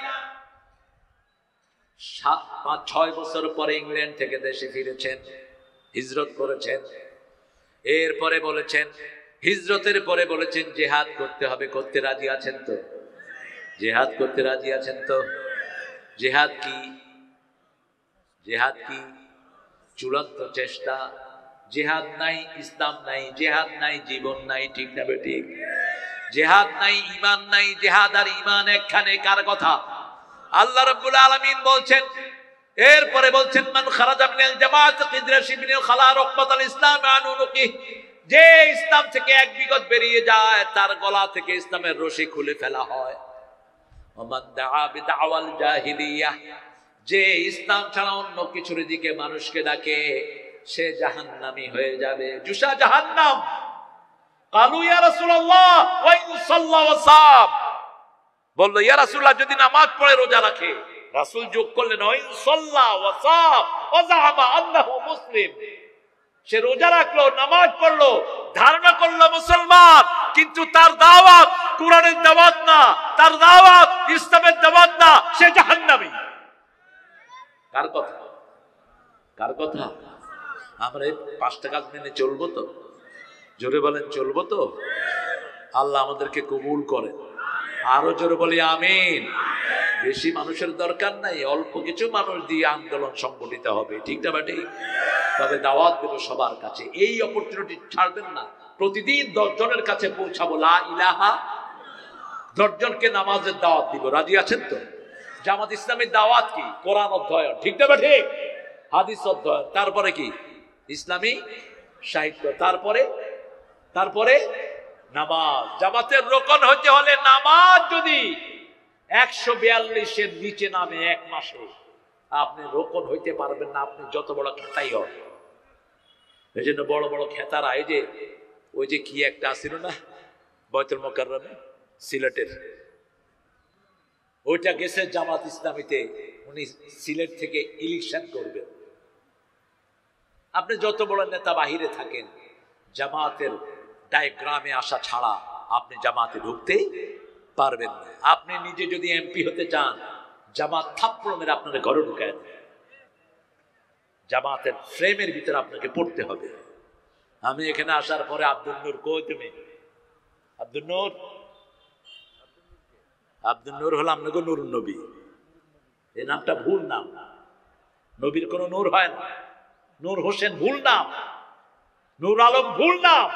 5-6 বছর পরে ইংল্যান্ড থেকে দেশে ফিরেছেন, হিজরত করেছেন। এরপরে বলেছেন, হিজরতের পরে বলেছেন জিহাদ করতে হবে। করতে রাজি আছেন তো? জিহাদ করতে রাজি আছেন তো? জিহাদ কি? জিহাদ কি? চূড়ান্ত চেষ্টা। জিহাদ নাই ইসলাম নাই, জিহাদ নাই জীবন নাই। ঠিক না বেঠিক? জিহাদ নাই ঈমান নাই। জিহাদ আর ঈমান একখানে। কার কথা? আল্লাহ রাব্বুল আলামিন বলছেন। এরপরে বলছেন মান খারাজা মিনাল জামাআত কিদরাশি মিনাল খালা রাহমাতাল ইসলাম আনুনুকি, যে ইসলাম থেকে এক বিগত বেরিয়ে যায় তার গলা থেকে ইসলামের রশি খুলে ফেলা হয়। ওমান দাআ বিদাওয়াল জাহিলিয়াহ, যে ইসলাম ছাড়া অন্য কিছুর দিকে মানুষকে ডাকে সে জাহান্নামী হয়ে যাবে। জুসা জাহান্নাম। কালু ইয়া রাসূলুল্লাহ ওয়া ইন সাল্লা ওয়া সাম, বলল ইয়া রাসূলুল্লাহ যদি নামাজ পড়ে রোজা রাখে। রাসূল যোগ করলেন ওয়া ইন সাল্লা ওয়া সাম ওয়া যাআমা আন্নাহু মুসলিম, সে রোজা রাখলো, নামাজ পড়লো, ধারণা করলো মুসলমান, কিন্তু তার দাওয়াত কোরআনের দাওয়াত না, তার দাওয়াত ইসলামের দাওয়াত না, সে জাহান্নামী। কার কথা? কার কথা? আমরা এই 5টা কাজ মেনে চলবো তো? জোরে বলেন চলবো তো? আল্লাহ আমাদেরকে কবুল করেন। আরো জোরে বলি আমিন। বেশি মানুষের দরকার নাই, অল্প কিছু মানুষ দিয়ে আন্দোলন সংগঠিত হবে। ঠিক না ঠিক? তবে দাওয়াত দেব সবার কাছে। এই অপরচুনিটি ছাড়বেন না। প্রতিদিন 10 জনের কাছে পৌঁছাবো লা ইলাহা। 10 জনকে নামাজের দাওয়াত দিব। রাজি আছেন তো? জামাত ইসলামের দাওয়াত কি? কোরআন অধ্যয়ন। ঠিক না ঠিক? হাদিস অধ্যয়ন। তারপরে কি? ইসলামী সাহিত্য। তারপরে নামাজ। জামাতের রোকন হতে হলে নামাজ যদি 142-এর নিচে নামে এক মাসে, আপনি রোকন হইতে পারবেন না, আপনি যত বড় খেতাই হন। এই জন্য বড় বড় খেতারা, এই যে ওই যে কি একটা আসিল না বয়তুল মুকাররমে সিলেটের, ওইটা গেছে জামাত ইসলামীতে, উনি সিলেট থেকে ইলেকশন করবেন। আপনি যত বড় নেতা বাহিরে থাকেন, জামাতের ডায়াগ্রামে আসা ছাড়া আপনি জামাতে ঢুকতে পারবেন না। আপনি নিজে যদি এমপি হতে চান, জামাত থাপ্পড় মেরে আপনার ঘরে ঢুকায় দেয়। জামাতের ফ্রেমের ভিতরে আপনাকে পড়তে হবে। আমি এখানে আসার পরে আব্দুল নূর, কই তুমি? আব্দুল নূর হলো আপনাকে নূর নবী। এই নামটা ভুল নাম। নবীর কোন নূর হয় না। নূর হোসেন ভুল নাম, নূর আলম ভুল নাম।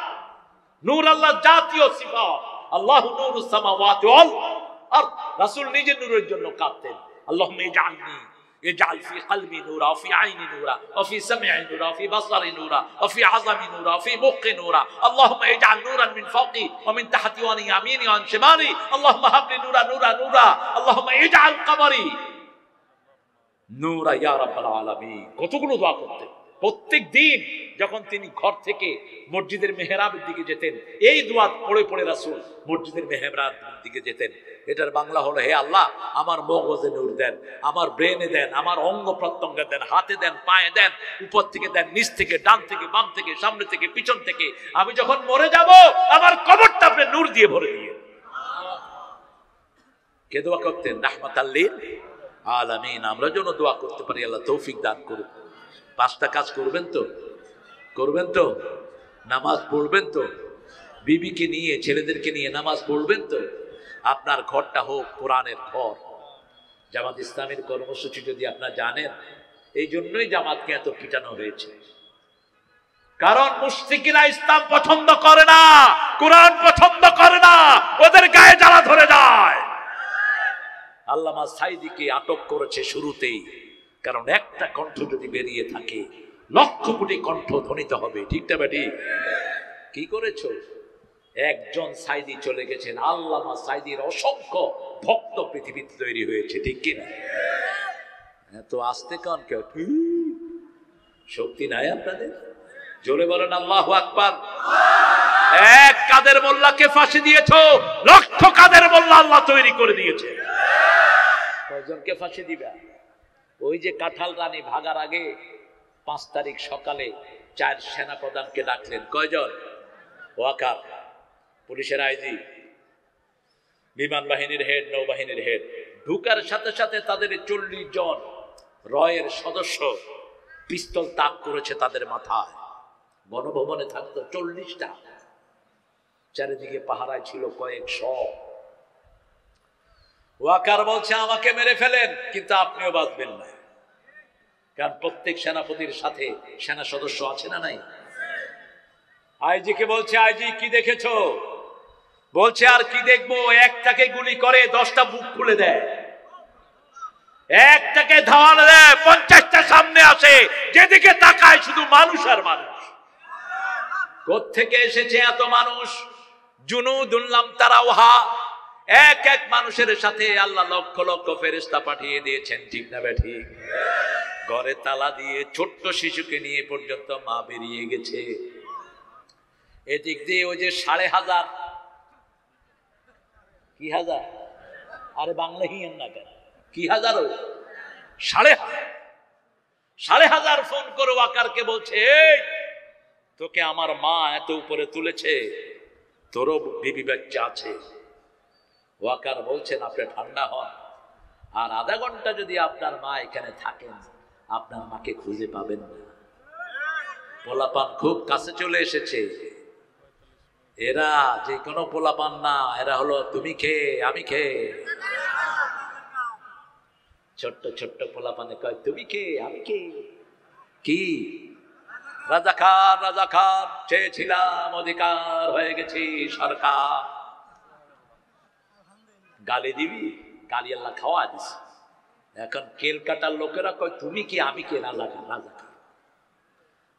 নূর আল্লাহ জাতীয় সিফাত। আল্লাহু নূরুস সামাওয়াতি ওয়াল আরদ। রাসূল নিজে নূরের জন্য কাঁদতেন। আল্লাহুম্মা ইজআলনি, ইজআল ফি কলবি নূরা, ফি আইনি নূরা, ফি সামঈ নূরা, ফি বাসারি নূরা, ফি আযামি নূরা, ফি মুখি নূরা। আল্লাহুম্মা ইজআল নূরান মিন ফাওকি ওয়া মিন তাহতি ওয়া আন ইয়ামিনি ওয়া আন শিমালি। আল্লাহুম্মা হাবলি নূরা নূরা নূরা। আল্লাহুম্মা ইজআল কবরি নূরা ইয়া রাব্বাল আলামিন। কতগুলো দোয়া করতেন। প্রত্যেক দিন যখন তিনি ঘর থেকে মসজিদের মেহরাবের দিকে যেতেন, এই দোয়া পড়ে পড়ে রাসূল মসজিদের মেহরাবের দিকে যেতেন। এটার বাংলা হলো, হে আল্লাহ আমার মগজে নূর দেন, আমার ব্রেনে দেন, আমার অঙ্গ প্রত্যঙ্গে দেন, হাতে দেন, পায়ে দেন, উপর থেকে দেন, নিচ থেকে, ডান থেকে, বাম থেকে, সামনে থেকে, পিছন থেকে। আমি যখন মরে যাব আমার কবরটা আপনি নূর দিয়ে ভরে দিয়ে। কে দোয়া করতেন? রাহমাতাল লিল আলামিন। আমরা যেন দোয়া করতে পারি, আল্লাহ তৌফিক দান করুন। 5টা কাজ করবেন তো? করবেন তো? নামাজ পড়বেন তো? বিবিকে নিয়ে, ছেলেদেরকে নিয়ে নামাজ পড়বেন তো? আপনার ঘরটা হোক কোরআনের ঘর। জামাত ইসলামের কর্মসূচি যদি আপনারা জানেন, এই জন্যই জামাতকে এত পিটানো হয়েছে। কারণ মুশরিকরা ইসলাম পছন্দ করে না, কোরআন পছন্দ করে না, ওদের গায়ে জ্বালা ধরে যায়। আল্লামা সাইদিকে আটক করেছে শুরুতেই, কারণ একটা কণ্ঠ যদি বেরিয়ে থাকে 1,00,000 কোটি কণ্ঠ ধ্বনিত হবে। ঠিক না বেটি? কি করেছো? একজন সাইদি চলে গেছেন, আল্লামা সাইদির অসংখ্য ভক্ত পৃথিবীতে তৈরি হয়েছে। ঠিক কিনা? এত আস্তে কান কেউ? শক্তি নাই আপনাদের? জোরে বলেন আল্লাহু আকবার। এক কাদের মোল্লাকে ফাঁসি দিয়েছো, 1,00,000 কাদের মোল্লা আল্লাহ তৈরি করে দিয়েছে। কয়জনকে ফাঁসি দিবা? ওই যে কাঁঠাল রানী ভাগার আগে 5 তারিখ সকালে 4 সেনাপ্রধানকে ডাকলেন। কয়জন? ওয়াকার পুলিশের আইজি, বিমান বাহিনীর হেড, নৌবাহিনীর হেড, ঢুকার সাথে সাথে তাদের 40 জন রয়ের সদস্য পিস্তল তাক করেছে তাদের মাথায়। গণভবনে থাকতো 40টা, চারিদিকে পাহারায় ছিল কয়েকশ। ওয়াকার বলছে আমাকে মেরে ফেলেন, কিন্তু আপনিও বাঁচবেন না, কারণ প্রত্যেক সেনাপতির সাথে সেনা সদস্য আছে না নাই। আইজিকে বলছে আইজি কি দেখেছো? বলছে আর কি দেখবো, একটাকে গুলি করে 10টা বুক খুলে দেয়, একটাকে ধাওয়ানো দেয় 50টা সামনে আসে, যেদিকে তাকায় শুধু মানুষ আর মানুষ। কোত্থেকে এসেছে এত মানুষ? জুনুদুল্লাম তারাওহা, এক এক মানুষের সাথে আল্লাহ লক্ষ লক্ষ ফেরেশতা পাঠিয়ে দিয়েছেন, ঠিক না ঠিক? ঘরে তালা দিয়ে ছোট্ট শিশুকে নিয়ে পর্যন্ত মা বেরিয়ে গেছে। এদিক দিয়ে ওই যে 5,500, কি হাজার, আরে বাংলা হিয়েন না কেন, কি হাজার, 5,500 ফোন করে ওয়াকারকে বলছে এই তোকে আমার মা এত উপরে তুলেছে, তোরও বিবি বাচ্চা আছে। ওয়াকার বলছেন আপনি ঠান্ডা হন, আর আধা ঘন্টা যদি আপনার মা এখানে থাকেন আপনার মাকে খুঁজে পাবেন না। পোলাপান খুব কাছে চলে এসেছে, এরা যে কোনো পোলাপান না, এরা হলো তুমি খেয়ে আমি খেয়ে। ছোট্ট ছোট্ট পোলাপানে কয় তুমি খেয়ে আমি খেয়ে। কি রাজাকার রাজাকার চেয়েছিলাম, অধিকার হয়ে গেছি সরকার। গালি দিবি, গালি আল্লাহ খাওয়া দিছে। এখন কেলকাটার লোকেরা কয় তুমি কি আমি কে, রাজাকার রাজাকার।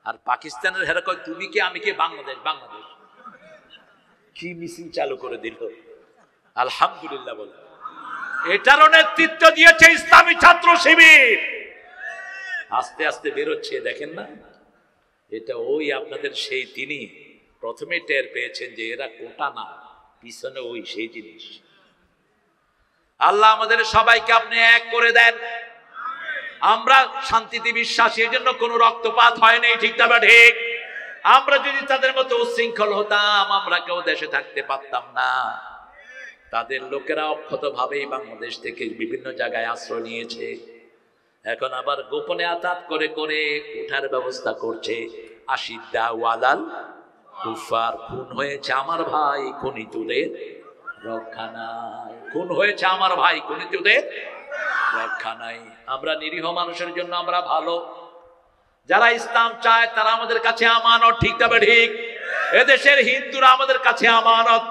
আর পাকিস্তানের হেরা কয় তুমি কি আমি কে, বাংলাদেশ বাংলাদেশ। কি মিছিল চালু করে দিল, আলহামদুলিল্লাহ বলে। এটারও নেতৃত্ব দিয়েছে ইসলামী ছাত্র শিবির। আস্তে আস্তে বেরোচ্ছে, দেখেন না, এটা ওই আপনাদের সেই তিনি প্রথমে টের পেয়েছেন যে এরা কোটা না, পিছনে ওই সেই জিনিস। আল্লাহ আমাদের সবাইকে আপনি এক করে দেন। আমরা শান্তিতে বিশ্বাসী, এই জন্য কোনো রক্তপাত হয়নি, ঠিক না ঠিক? আমরা যদি তাদের মতো উচ্ছৃঙ্খল হতাম আমরা কেউ দেশে থাকতে পারতাম না। তাদের লোকেরা অক্ষত ভাবেই বাংলাদেশ থেকে বিভিন্ন জায়গায় আশ্রয় নিয়েছে, এখন আবার গোপনে আতাত করে করে উঠার ব্যবস্থা করছে। আশিদ্দা ওয়ালাল কুফার, খুন হয়েছে আমার ভাই খুনিতুদের রক্ষা নাই, খুন হয়েছে আমার ভাই খুনিতুদের রক্ষা নাই। আমরা নিরীহ মানুষের জন্য আমরা ভালো, যারা ইসলাম চায় তারা আমাদের কাছে আমানত, ঠিক তবে ঠিক? এদেশের হিন্দুরা আমাদের কাছে আমানত।